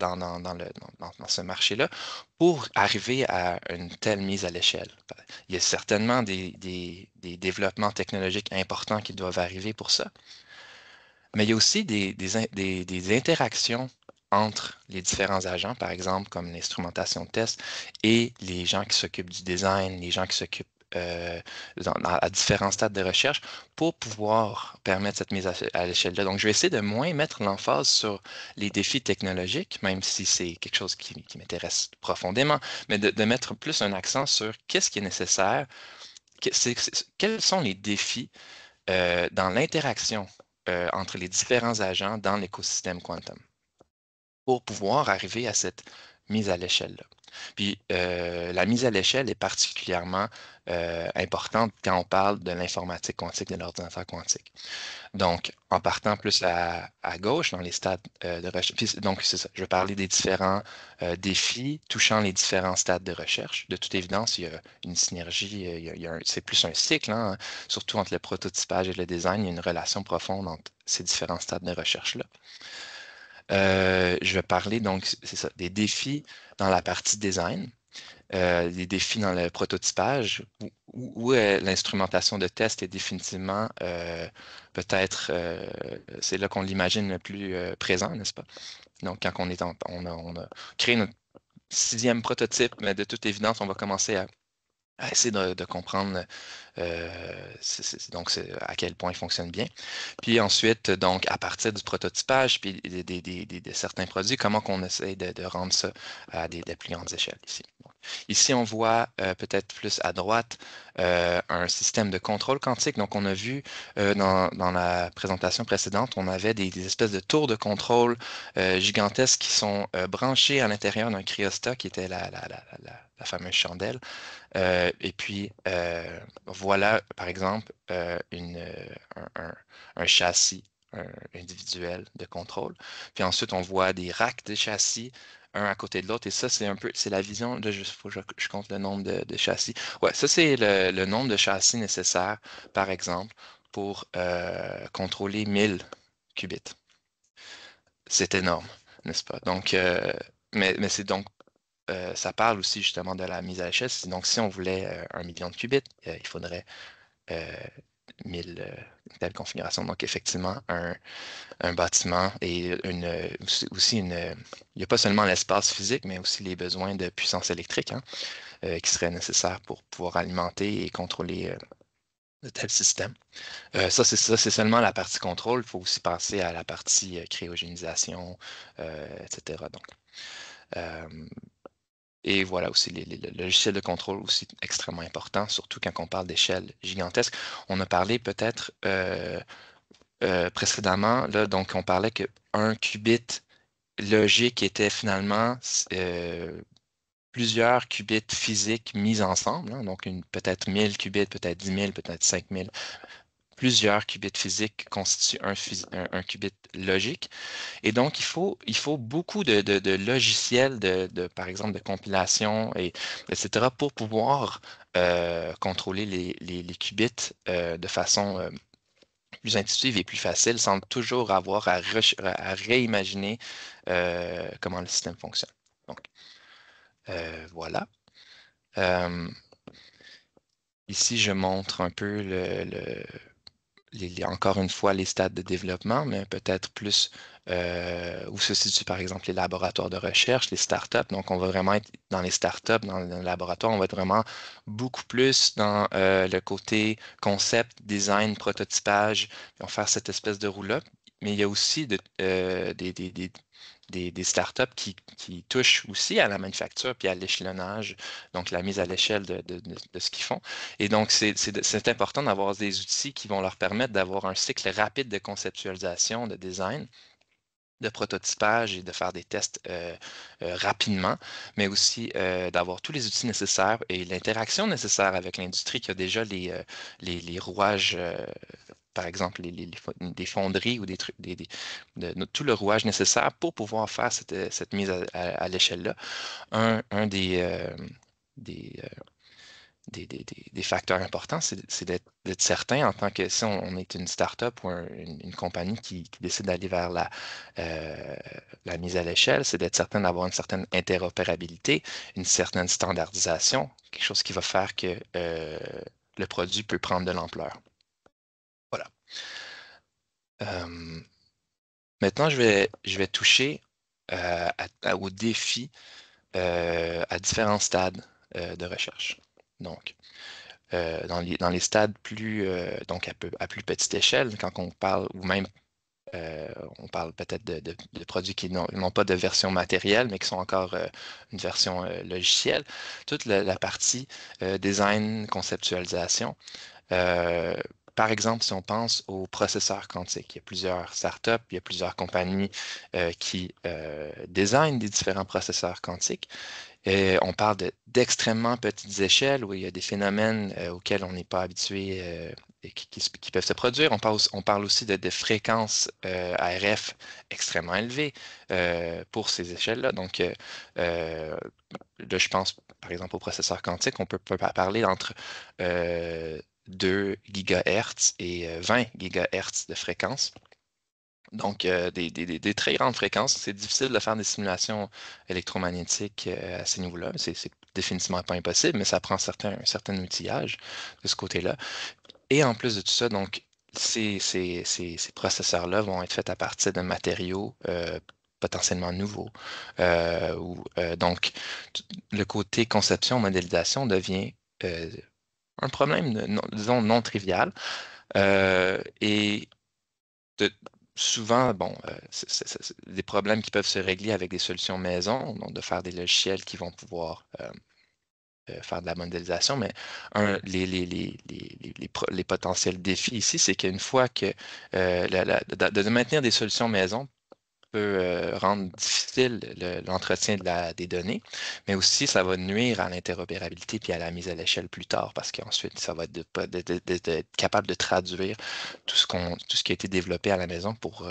ce marché-là pour arriver à une telle mise à l'échelle. Il y a certainement des développements technologiques importants qui doivent arriver pour ça, mais il y a aussi des interactions entre les différents agents, par exemple, comme l'instrumentation de test, et les gens qui s'occupent du design, les gens qui s'occupent à différents stades de recherche pour pouvoir permettre cette mise à l'échelle-là. Donc, je vais essayer de moins mettre l'emphase sur les défis technologiques, même si c'est quelque chose qui m'intéresse profondément, mais de mettre plus un accent sur qu'est-ce qui est nécessaire, quels sont les défis dans l'interaction entre les différents agents dans l'écosystème quantum pour pouvoir arriver à cette mise à l'échelle-là. Puis la mise à l'échelle est particulièrement importante quand on parle de l'informatique quantique, de l'ordinateur quantique. Donc, en partant plus à gauche dans les stades de recherche, donc c'est ça, je vais parler des différents défis touchant les différents stades de recherche. De toute évidence, il y a une synergie, c'est plus un cycle, hein, surtout entre le prototypage et le design, il y a une relation profonde entre ces différents stades de recherche-là. Je vais parler donc, c'est ça, des défis dans la partie design, des défis dans le prototypage, où l'instrumentation de test est définitivement peut-être, c'est là qu'on l'imagine le plus présent, n'est-ce pas? Donc, quand on a créé notre 6e prototype, mais de toute évidence, on va commencer à essayer de comprendre donc à quel point il fonctionne bien. Puis ensuite, donc, à partir du prototypage, puis de certains produits, comment qu'on essaie de rendre ça à des plus grandes échelles ici. Donc, ici, on voit peut-être plus à droite un système de contrôle quantique. Donc, on a vu dans la présentation précédente, on avait des espèces de tours de contrôle gigantesques qui sont branchés à l'intérieur d'un cryostat qui était la fameuse chandelle. Et puis, voilà, par exemple, un châssis individuel de contrôle. Puis ensuite, on voit des racks de châssis, un à côté de l'autre. Et ça, c'est la vision. Là, il faut que je compte le nombre de châssis. Ouais, ça, c'est le nombre de châssis nécessaires, par exemple, pour contrôler 1000 qubits. C'est énorme, n'est-ce pas? Donc, mais c'est donc ça parle aussi justement de la mise à l'échelle. Donc, si on voulait 1 million de qubits, il faudrait 1000 telles configurations. Donc, effectivement, un bâtiment et aussi il n'y a pas seulement l'espace physique, mais aussi les besoins de puissance électrique hein, qui seraient nécessaires pour pouvoir alimenter et contrôler de tels systèmes. Ça, c'est seulement la partie contrôle. Il faut aussi penser à la partie cryogénisation, etc. Donc, et voilà aussi, le logiciel de contrôle aussi extrêmement important, surtout quand on parle d'échelle gigantesque. On a parlé peut-être précédemment, là, donc on parlait qu'un qubit logique était finalement plusieurs qubits physiques mis ensemble, hein, donc peut-être 1000 qubits, peut-être 10 000, peut-être 5000. Plusieurs qubits physiques constituent un qubit logique. Et donc, il faut beaucoup de logiciels, par exemple, de compilation, etc., pour pouvoir contrôler les qubits de façon plus intuitive et plus facile, sans toujours avoir à réimaginer comment le système fonctionne. Donc, voilà. Ici, je montre un peu encore une fois les stades de développement, mais peut-être plus où se situent par exemple les laboratoires de recherche, les startups. Donc, on va vraiment être dans les startups, dans le laboratoire, on va être vraiment beaucoup plus dans le côté concept, design, prototypage, puis on va faire cette espèce de roule-up. Mais il y a aussi des startups qui touchent aussi à la manufacture puis à l'échelonnage, donc la mise à l'échelle de ce qu'ils font. Et donc, c'est important d'avoir des outils qui vont leur permettre d'avoir un cycle rapide de conceptualisation, de design, de prototypage et de faire des tests rapidement, mais aussi d'avoir tous les outils nécessaires et l'interaction nécessaire avec l'industrie qui a déjà les rouages par exemple, des fonderies ou tout le rouage nécessaire pour pouvoir faire cette mise à l'échelle-là. Un des facteurs importants, c'est d'être certain en tant que si on est une start-up ou une compagnie qui décide d'aller vers la mise à l'échelle, c'est d'être certain d'avoir une certaine interopérabilité, une certaine standardisation, quelque chose qui va faire que le produit peut prendre de l'ampleur. Voilà. Maintenant, je vais toucher aux défis à différents stades de recherche. Donc, dans les stades donc à plus petite échelle, quand on parle, ou même on parle peut-être de produits qui n'ont pas de version matérielle, mais qui sont encore une version logicielle. Toute la partie design, conceptualisation. Euh, Par exemple, si on pense aux processeurs quantiques, il y a plusieurs startups, il y a plusieurs compagnies qui designent des différents processeurs quantiques. Et on parle d'extrêmement petites échelles où il y a des phénomènes auxquels on n'est pas habitué et qui peuvent se produire. On parle aussi de fréquences ARF extrêmement élevées pour ces échelles-là. Donc, là, je pense par exemple au processeur quantique, on peut parler entre 2 GHz et 20 GHz de fréquence. Donc, des très grandes fréquences. C'est difficile de faire des simulations électromagnétiques à ces niveaux-là. C'est définitivement pas impossible, mais ça prend un certain outillage de ce côté-là. Et en plus de tout ça, donc, ces processeurs-là vont être faits à partir de matériaux potentiellement nouveaux. Donc, le côté conception, modélisation devient un problème, disons, non trivial. Et de- souvent, bon, c'est des problèmes qui peuvent se régler avec des solutions maison, donc de faire des logiciels qui vont pouvoir faire de la modélisation, mais les potentiels défis ici, c'est qu'une fois que de maintenir des solutions maison peut rendre difficile l'entretien des données, mais aussi ça va nuire à l'interopérabilité puis à la mise à l'échelle plus tard, parce qu'ensuite, ça va être d'être capable de traduire tout ce qui a été développé à la maison pour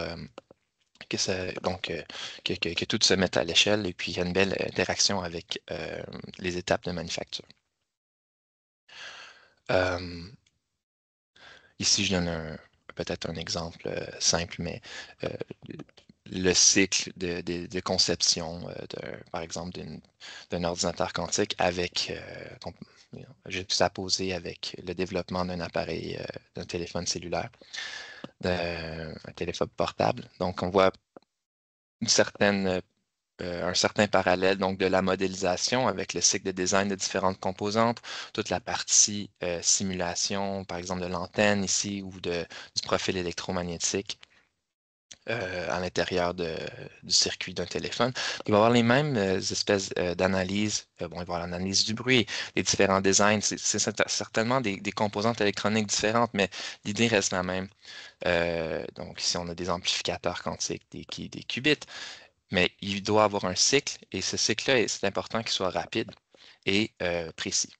que tout se mette à l'échelle et puis il y a une belle interaction avec les étapes de manufacture. Euh, Ici, je donne peut-être un exemple simple, mais euh, le cycle de conception, par exemple, d'un ordinateur quantique avec, j'ai tout ça posé avec le développement d'un appareil, d'un téléphone cellulaire, d'un téléphone portable. Donc, on voit un certain parallèle donc de la modélisation avec le cycle de design de différentes composantes, toute la partie simulation, par exemple de l'antenne ici ou du profil électromagnétique à l'intérieur du circuit d'un téléphone. Il va y avoir les mêmes espèces d'analyses. Bon, il va y avoir l'analyse du bruit, les différents designs. C'est certainement des composantes électroniques différentes, mais l'idée reste la même. Donc ici, on a des amplificateurs quantiques, des qubits. Mais il doit avoir un cycle, et ce cycle-là, c'est important qu'il soit rapide et précis.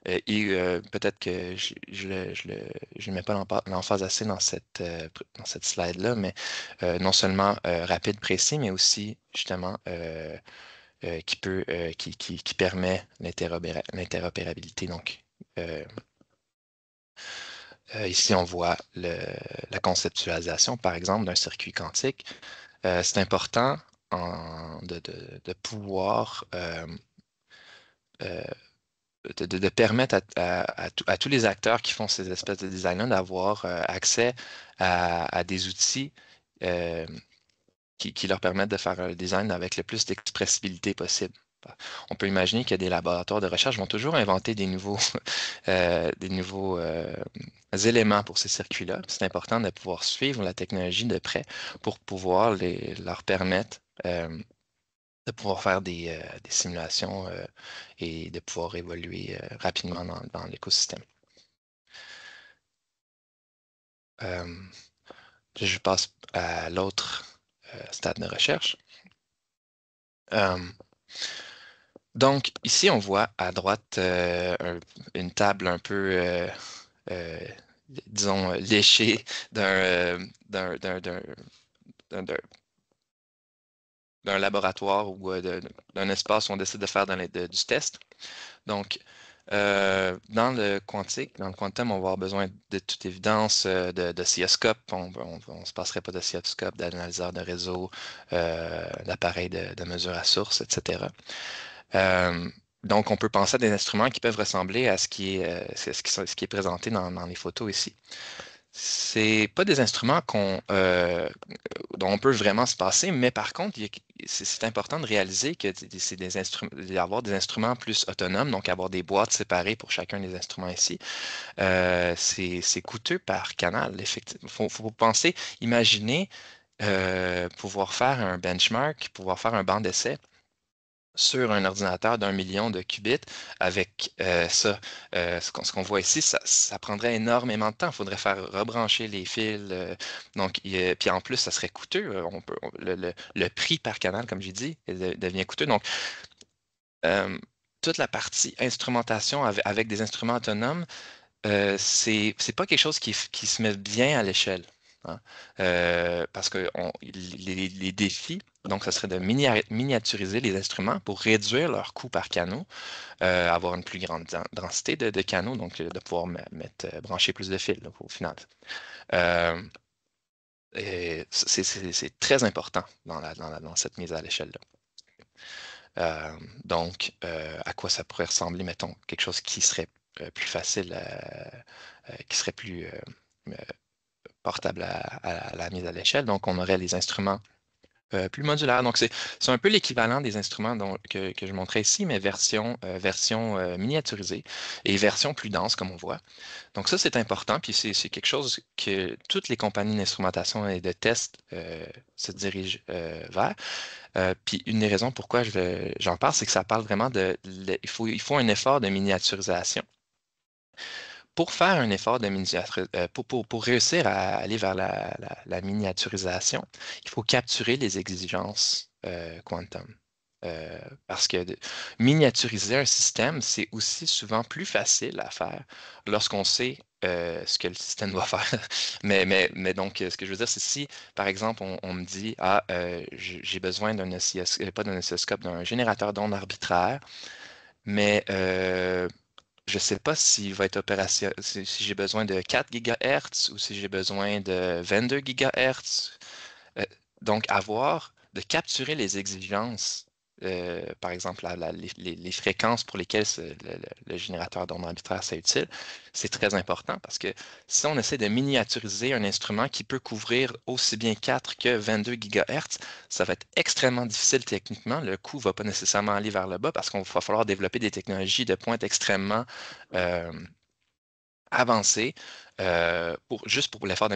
Peut-être que je ne mets pas l'emphase assez dans cette slide-là, mais non seulement rapide, précis, mais aussi justement qui permet l'interopérabilité. Donc, ici, on voit la conceptualisation, par exemple, d'un circuit quantique. C'est important de pouvoir de permettre à tous les acteurs qui font ces espèces de design-là d'avoir accès à des outils euh, qui leur permettent de faire un design avec le plus d'expressibilité possible. On peut imaginer que des laboratoires de recherche vont toujours inventer des nouveaux, des nouveaux éléments pour ces circuits-là. C'est important de pouvoir suivre la technologie de près pour pouvoir leur permettre de pouvoir faire des simulations et de pouvoir évoluer rapidement dans l'écosystème. Je passe à l'autre stade de recherche. Donc, ici, on voit à droite une table un peu, disons, léchée d'un laboratoire ou d'un espace où on décide de faire du test. Donc, dans le quantique, dans le quantum, on va avoir besoin de toute évidence d'oscilloscope. On ne se passerait pas d'oscilloscope, d'analyseur de réseau, d'appareils de mesure à source, etc. Donc, on peut penser à des instruments qui peuvent ressembler à ce qui est présenté dans les photos ici. c'est pas des instruments dont on peut vraiment se passer, mais par contre, c'est important de réaliser que c'est des instruments, d'avoir des instruments plus autonomes, donc avoir des boîtes séparées pour chacun des instruments ici. C'est coûteux par canal, effectivement. Faut penser, imaginer pouvoir faire un benchmark, pouvoir faire un banc d'essai sur un ordinateur d'1 million de qubits avec ça. Ce qu'on voit ici, ça prendrait énormément de temps. Il faudrait faire rebrancher les fils. Puis en plus, ça serait coûteux. Le prix par canal, comme j'ai dit, devient coûteux. Donc, toute la partie instrumentation avec des instruments autonomes, c'est pas quelque chose qui se met bien à l'échelle. Hein. Parce que les défis, donc, ce serait de miniaturiser les instruments pour réduire leur coût par canot, avoir une plus grande densité de canaux, donc de pouvoir brancher plus de fils là, au final. C'est très important dans cette mise à l'échelle-là. Donc, à quoi ça pourrait ressembler, mettons, quelque chose qui serait plus facile, qui serait plus portable à la mise à l'échelle. Donc, on aurait les instruments plus modulaires. Donc, c'est un peu l'équivalent des instruments que je montrais ici, mais version miniaturisée et version plus dense, comme on voit. Donc, ça, c'est important. Puis, c'est quelque chose que toutes les compagnies d'instrumentation et de test se dirigent vers. Puis une des raisons pourquoi j'en parle, c'est que ça parle vraiment il faut un effort de miniaturisation. Pour faire un effort de miniaturisation, pour réussir à aller vers la miniaturisation, il faut capturer les exigences quantum. Parce que miniaturiser un système, c'est aussi souvent plus facile à faire lorsqu'on sait ce que le système doit faire. Mais donc, ce que je veux dire, c'est si, par exemple, on me dit, j'ai besoin d'un oscilloscope, pas d'un oscilloscope, d'un générateur d'ondes arbitraire, mais je ne sais pas s'il va être opérationnel, si j'ai besoin de 4 GHz ou si j'ai besoin de 22 GHz. Donc, de capturer les exigences, par exemple, les fréquences pour lesquelles le générateur d'ondes arbitraire c'est utile, c'est très important parce que si on essaie de miniaturiser un instrument qui peut couvrir aussi bien 4 que 22 GHz, ça va être extrêmement difficile techniquement. Le coût ne va pas nécessairement aller vers le bas parce qu'on va falloir développer des technologies de pointe extrêmement avancées juste pour l'effort de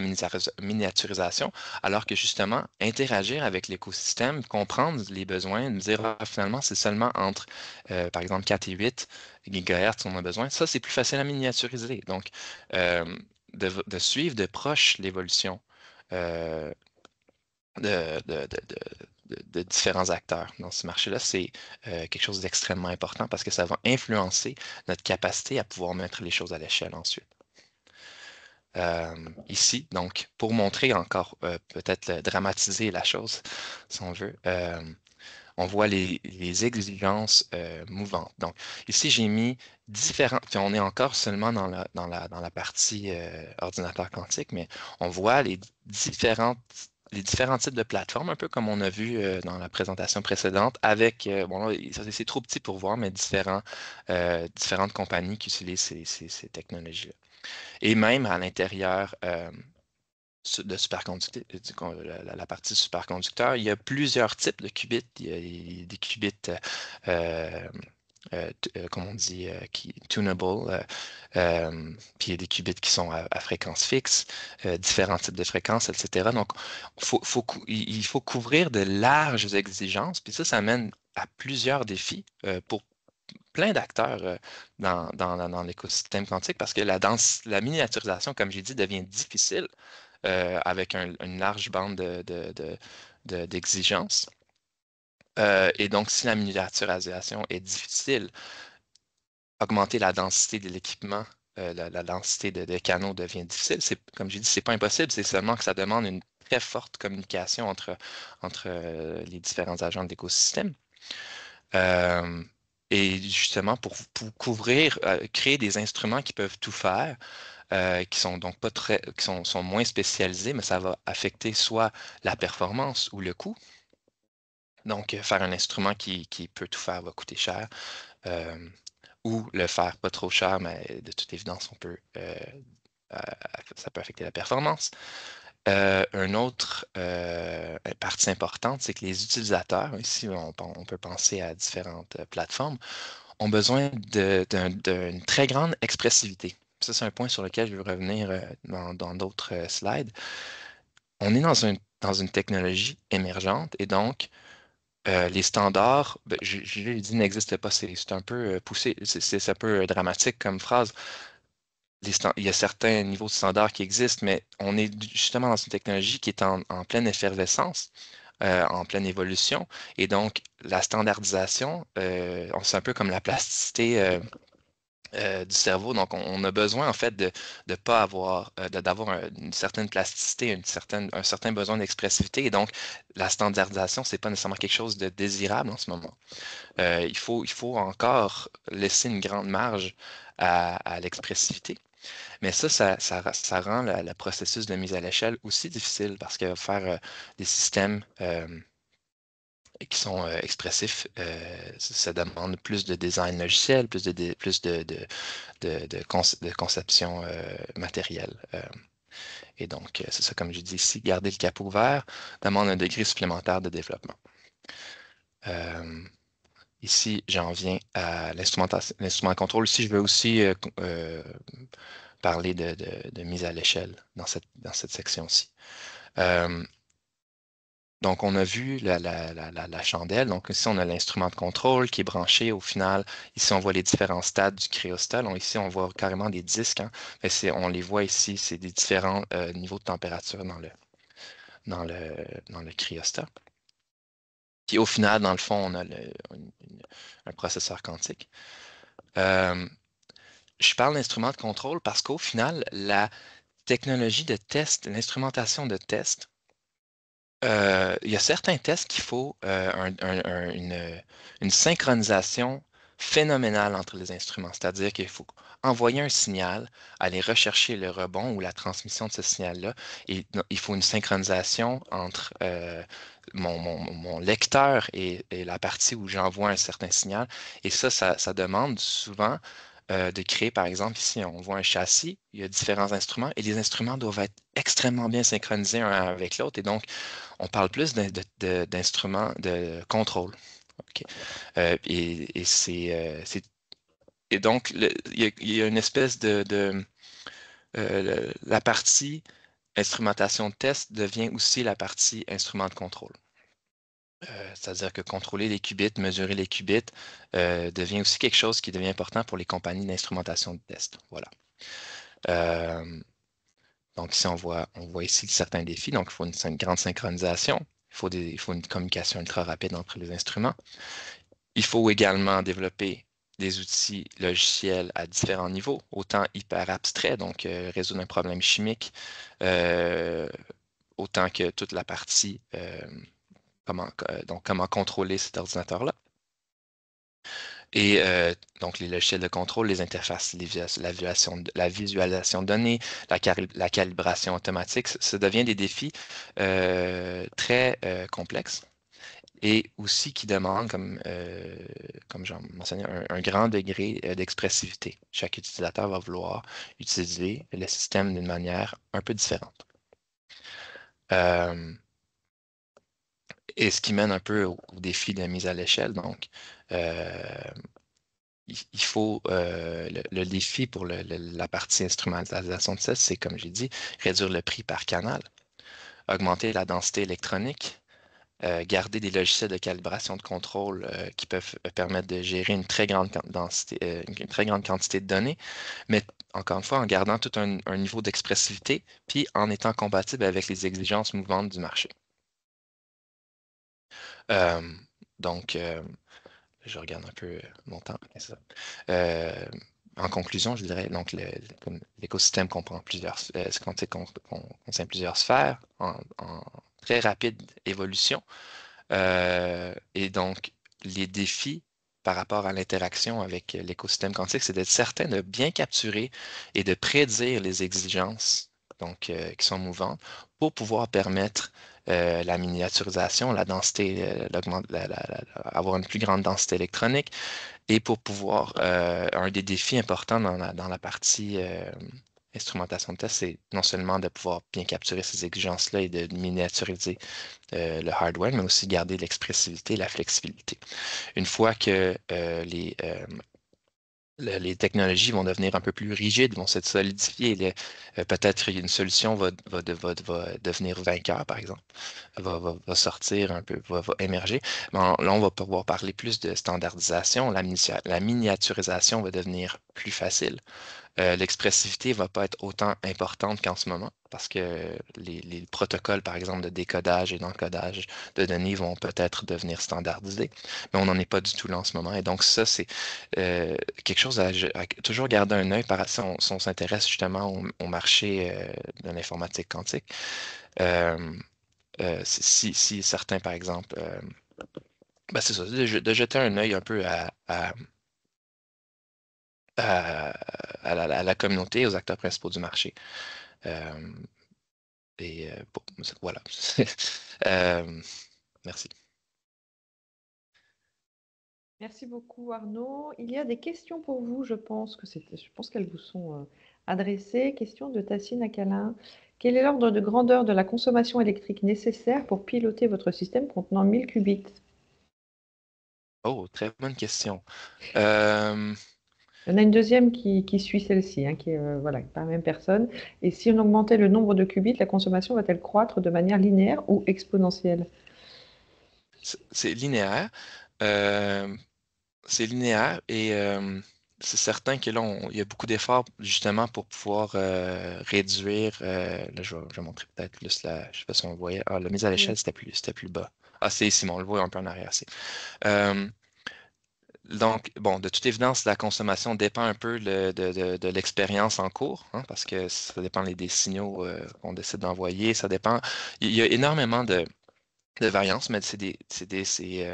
miniaturisation, alors que justement, interagir avec l'écosystème, comprendre les besoins, dire finalement, c'est seulement entre, par exemple, 4 et 8 GHz on a besoin, ça, c'est plus facile à miniaturiser. Donc, de suivre de proche l'évolution euh, de différents acteurs dans ce marché-là, c'est quelque chose d'extrêmement important parce que ça va influencer notre capacité à pouvoir mettre les choses à l'échelle ensuite. Ici, donc, pour montrer encore, peut-être dramatiser la chose, si on veut, on voit les exigences mouvantes. Donc, ici, j'ai mis différents, puis on est encore seulement dans la partie ordinateur quantique, mais on voit les différents types de plateformes, un peu comme on a vu dans la présentation précédente, avec, bon là, c'est trop petit pour voir, mais différentes compagnies qui utilisent ces technologies-là. Et même à l'intérieur de la partie superconducteur, il y a plusieurs types de qubits. Il y a des qubits, comme on dit, tunable, puis il y a des qubits qui sont à fréquence fixe, différents types de fréquences, etc. Donc, il faut couvrir de larges exigences, puis ça amène à plusieurs défis pour plein d'acteurs dans l'écosystème quantique parce que la miniaturisation, comme j'ai dit, devient difficile avec une large bande d'exigences. Et donc, si la miniaturisation est difficile, augmenter la densité de l'équipement, la densité de canaux devient difficile. Comme j'ai dit, c'est pas impossible, c'est seulement que ça demande une très forte communication entre les différents agents de l'écosystème. Et justement, pour couvrir, créer des instruments qui peuvent tout faire, qui sont donc pas qui sont moins spécialisés, mais ça va affecter soit la performance ou le coût. Donc, faire un instrument qui peut tout faire va coûter cher. Ou le faire pas trop cher, mais de toute évidence, on peut ça peut affecter la performance. Une autre partie importante, c'est que les utilisateurs, ici on peut penser à différentes plateformes, ont besoin d'une très grande expressivité. Ça, c'est un point sur lequel je veux revenir dans d'autres slides. On est dans une technologie émergente et donc les standards, je l'ai dit, n'existent pas. C'est un peu poussé, c'est un peu dramatique comme phrase. Il y a certains niveaux de standards qui existent, mais on est justement dans une technologie qui est en pleine effervescence, en pleine évolution. Et donc, la standardisation, c'est un peu comme la plasticité du cerveau. Donc, on a besoin, en fait, de pas avoir, d'avoir une certaine plasticité, un certain besoin d'expressivité. Et donc, la standardisation, c'est pas nécessairement quelque chose de désirable en ce moment. Il faut encore laisser une grande marge à l'expressivité. Mais ça rend le processus de mise à l'échelle aussi difficile parce que faire des systèmes qui sont expressifs, ça demande plus de design logiciel, plus de conception matérielle. Et donc, c'est ça, comme je dis ici, garder le capot ouvert demande un degré supplémentaire de développement. Ici, j'en viens à l'instrument de contrôle. Ici, je veux aussi parler de mise à l'échelle dans cette section-ci. Donc, on a vu la chandelle. Donc, ici, on a l'instrument de contrôle qui est branché. Au final, ici, on voit les différents stades du cryostat. Donc, ici, on voit carrément des disques. Hein. On les voit ici, c'est des différents niveaux de température dans le cryostat. Puis, au final, dans le fond, on a un processeur quantique. Je parle d'instrument de contrôle parce qu'au final, la technologie de test, l'instrumentation de test, il y a certains tests qu'il faut une synchronisation phénoménale entre les instruments. C'est-à-dire qu'il faut envoyer un signal, aller rechercher le rebond ou la transmission de ce signal-là. Et il faut une synchronisation entre mon lecteur et la partie où j'envoie un certain signal. Et ça demande souvent de créer, par exemple, ici, on voit un châssis, il y a différents instruments et les instruments doivent être extrêmement bien synchronisés un avec l'autre. Et donc, on parle plus d'instruments de contrôle. Okay. Et donc, il y a une espèce la partie instrumentation de test devient aussi la partie instrument de contrôle. C'est-à-dire que contrôler les qubits, mesurer les qubits, devient aussi quelque chose qui devient important pour les compagnies d'instrumentation de test. Voilà. Donc ici, on voit ici certains défis. Donc, il faut une grande synchronisation. Il faut une communication ultra rapide entre les instruments. Il faut également développer des outils logiciels à différents niveaux, autant hyper abstraits, donc résoudre un problème chimique, autant que toute la partie comment contrôler cet ordinateur-là. Et donc, les logiciels de contrôle, les interfaces, la visualisation de données, la calibration automatique, ça devient des défis très complexes et aussi qui demandent, comme j'en mentionnais, un grand degré d'expressivité. Chaque utilisateur va vouloir utiliser le système d'une manière un peu différente. Et ce qui mène un peu au défi de la mise à l'échelle. Donc, il faut le défi pour la partie instrumentalisation de ça, c'est, comme j'ai dit, réduire le prix par canal, augmenter la densité électronique, garder des logiciels de calibration de contrôle qui peuvent permettre de gérer une très grande quantité de données, mais encore une fois, en gardant tout un niveau d'expressivité, puis en étant compatible avec les exigences mouvantes du marché. Donc, je regarde un peu mon temps. En conclusion, je dirais donc l'écosystème comprend plusieurs sphères en très rapide évolution. Et donc, les défis par rapport à l'interaction avec l'écosystème quantique, c'est d'être certain de bien capturer et de prédire les exigences qui sont mouvantes pour pouvoir permettre la miniaturisation, la densité, avoir une plus grande densité électronique et pour pouvoir, un des défis importants dans la partie instrumentation de test, c'est non seulement de pouvoir bien capturer ces exigences-là et de miniaturiser le hardware, mais aussi garder l'expressivité et la flexibilité. Une fois que les technologies vont devenir un peu plus rigides, vont se solidifier. Peut-être une solution va devenir vainqueur, par exemple, va sortir un peu, va émerger. Là, on va pouvoir parler plus de standardisation. La miniaturisation va devenir plus facile. L'expressivité ne va pas être autant importante qu'en ce moment parce que les protocoles, par exemple, de décodage et d'encodage de données vont peut-être devenir standardisés, mais on n'en est pas du tout là en ce moment. Et donc, ça, c'est quelque chose à toujours garder un œil si on s'intéresse justement au marché de l'informatique quantique. Si certains, par exemple, ben, c'est ça, de jeter un œil un peu à la communauté, aux acteurs principaux du marché. Euh, bon, voilà. Euh, merci. Merci beaucoup Arnaud. Il y a des questions pour vous, je pense qu'elles vous sont adressées. Question de Tassine Akalin. Quel est l'ordre de grandeur de la consommation électrique nécessaire pour piloter votre système contenant 1000 qubits? Oh, très bonne question. Euh, Il y en a une deuxième qui suit celle-ci, hein, qui est voilà, par la même personne. Et si on augmentait le nombre de qubits, la consommation va-t-elle croître de manière linéaire ou exponentielle? c'est linéaire. Euh, c'est linéaire et c'est certain que là, il y a beaucoup d'efforts justement pour pouvoir réduire. Là, je vais montrer peut-être plus la. Je ne sais pas si on voyait. Ah, la mise à l'échelle, Oui. c'était plus bas. Ah, c'est ici, mais on le voit un peu en arrière. Euh, Donc, bon, de toute évidence, la consommation dépend un peu de l'expérience en cours, hein, parce que ça dépend des signaux qu'on décide d'envoyer, ça dépend. Il y a énormément de variances, mais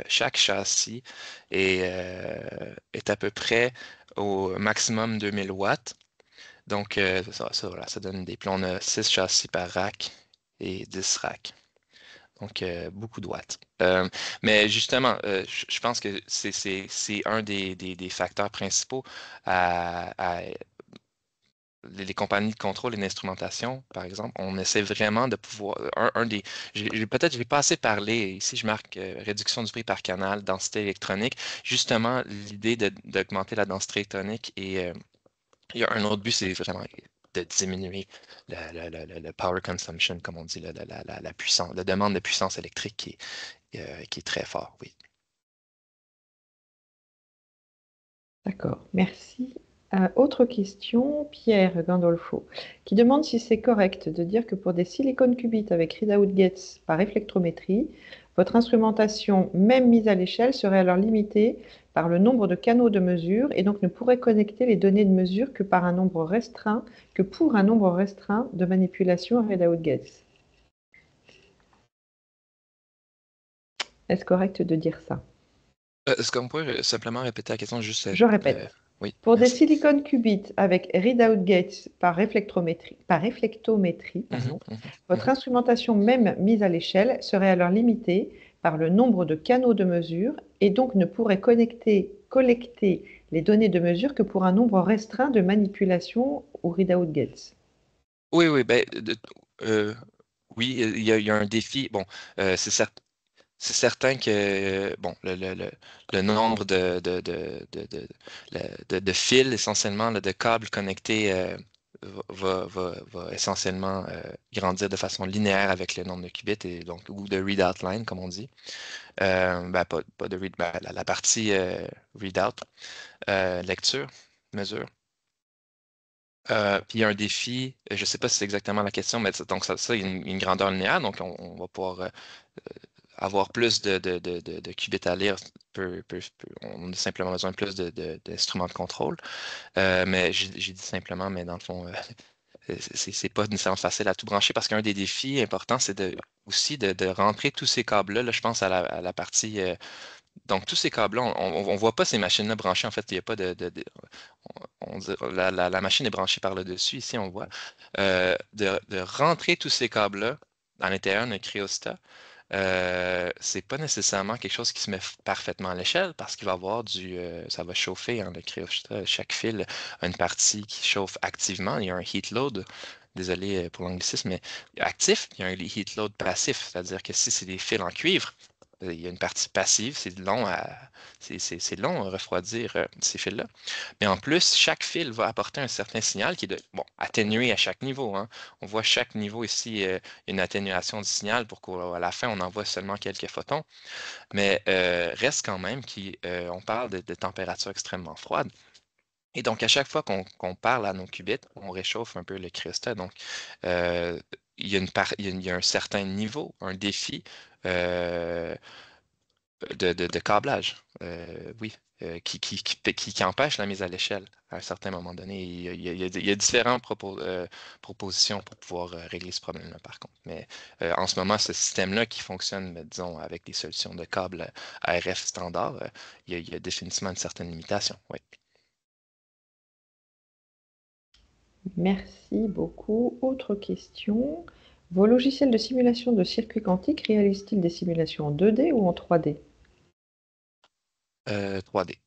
chaque châssis est à peu près au maximum 2000 watts. Donc, voilà, ça donne des plombs. On a 6 châssis par rack et 10 racks. Donc, beaucoup de watts. Mais justement, je pense que c'est un des facteurs principaux à les compagnies de contrôle et d'instrumentation, par exemple. On essaie vraiment de pouvoir. Peut-être je n'ai pas assez parlé. Ici, je marque réduction du prix par canal, densité électronique. Justement, l'idée d'augmenter la densité électronique et il y a un autre but, c'est vraiment de diminuer le power consumption, comme on dit, la puissance, la demande de puissance électrique qui est très fort, oui. D'accord, merci. Autre question, Pierre Gandolfo, qui demande si c'est correct de dire que pour des silicon qubits avec readout gates par réflectrométrie, votre instrumentation, même mise à l'échelle, serait alors limitée par le nombre de canaux de mesure et donc ne pourrait connecter les données de mesure que pour un nombre restreint de manipulations readout gates. Est-ce correct de dire ça? Est-ce qu'on peut simplement répéter la question juste Je répète. oui, Pour des merci. silicon qubits avec readout gates par réflectométrie, Mhm, pardon, mhm, votre mhm. instrumentation même mise à l'échelle serait alors limitée par le nombre de canaux de mesure et donc ne pourrait collecter les données de mesure que pour un nombre restreint de manipulations au readout gates. Oui, oui, ben, oui, il y a un défi. Bon, c'est certain que bon, le nombre de fils, essentiellement, là, de câbles connectés va essentiellement grandir de façon linéaire avec le nombre de qubits et donc, ou de readout line, comme on dit. Ben, pas de read, ben, la partie readout, lecture, mesure. Puis il y a un défi, je ne sais pas si c'est exactement la question, mais donc ça, il y a une grandeur linéaire, donc on va pouvoir avoir plus de qubits à lire, on a simplement besoin de plus d'instruments de contrôle. Mais j'ai dit simplement, mais dans le fond, c'est pas nécessairement facile à tout brancher parce qu'un des défis importants, c'est aussi de rentrer tous ces câbles-là. Là, je pense à la partie. Donc, tous ces câbles-là, on ne voit pas ces machines-là branchées. En fait, il n'y a pas la machine est branchée par le dessus. Ici, on voit. De rentrer tous ces câbles-là à l'intérieur d'un cryostat c'est pas nécessairement quelque chose qui se met parfaitement à l'échelle parce qu'il va y avoir ça va chauffer, hein, le cryostat. Chaque fil a une partie qui chauffe activement. Il y a un heat load. Désolé pour l'anglicisme, mais actif, il y a un heat load passif, c'est-à-dire que si c'est des fils en cuivre, il y a une partie passive, c'est long à refroidir ces fils-là. Mais en plus, chaque fil va apporter un certain signal qui est atténué à chaque niveau, hein. On voit chaque niveau ici, une atténuation du signal pour qu'à la fin, on envoie seulement quelques photons. Mais reste quand même qu'on parle de températures extrêmement froides. Et donc, à chaque fois qu'on parle à nos qubits, on réchauffe un peu le cryostat. Donc, il y a un certain niveau, un défi de câblage, oui, qui empêche la mise à l'échelle à un certain moment donné. Il y a différentes propositions pour pouvoir régler ce problème-là, par contre. Mais en ce moment, ce système-là qui fonctionne, disons, avec des solutions de câbles ARF standard, il y a définitivement une certaine limitation, oui. Merci beaucoup. Autre question. Vos logiciels de simulation de circuits quantiques réalisent-ils des simulations en 2D ou en 3D? 3D.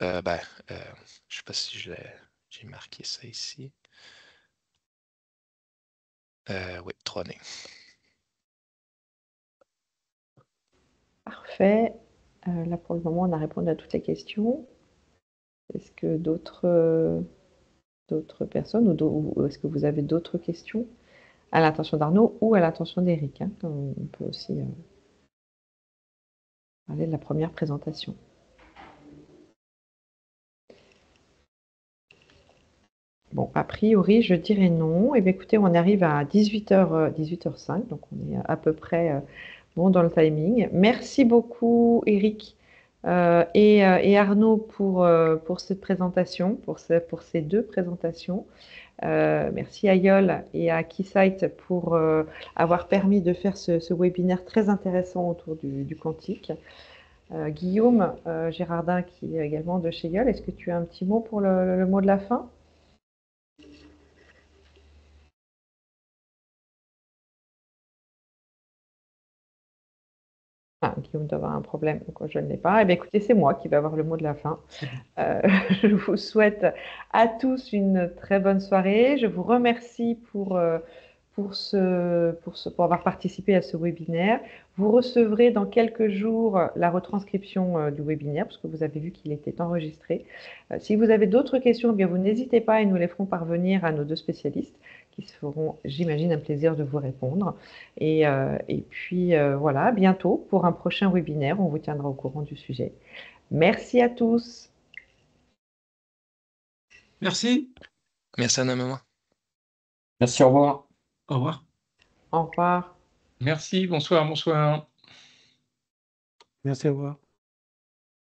Je ne sais pas si j'ai marqué ça ici. Oui, 3D. Parfait. Là, pour le moment, on a répondu à toutes les questions. Est-ce que d'autres personnes ou est-ce que vous avez d'autres questions à l'intention d'Arnaud ou à l'intention d'Éric, hein, on peut aussi parler de la première présentation. Bon, a priori, je dirais non. Eh bien, écoutez, on arrive à 18h, 18h05, donc on est à peu près bon dans le timing. Merci beaucoup, Éric et Arnaud pour cette présentation, pour ces deux présentations. Merci à Yole et à Keysight pour avoir permis de faire ce webinaire très intéressant autour du quantique. Guillaume Gérardin, qui est également de chez Yole, est-ce que tu as un petit mot pour le mot de la fin? Ah, Guillaume doit avoir un problème, donc je ne l'ai pas. Eh bien, écoutez, c'est moi qui vais avoir le mot de la fin. Je vous souhaite à tous une très bonne soirée. Je vous remercie pour avoir participé à ce webinaire. Vous recevrez dans quelques jours la retranscription du webinaire, parce que vous avez vu qu'il était enregistré. Si vous avez d'autres questions, eh bien vous n'hésitez pas et nous les ferons parvenir à nos deux spécialistes qui se feront, j'imagine, un plaisir de vous répondre. Et puis, voilà, bientôt pour un prochain webinaire, on vous tiendra au courant du sujet. Merci à tous. Merci. Merci énormément. Merci, au revoir. Au revoir. Au revoir. Merci, bonsoir, bonsoir. Merci, au revoir.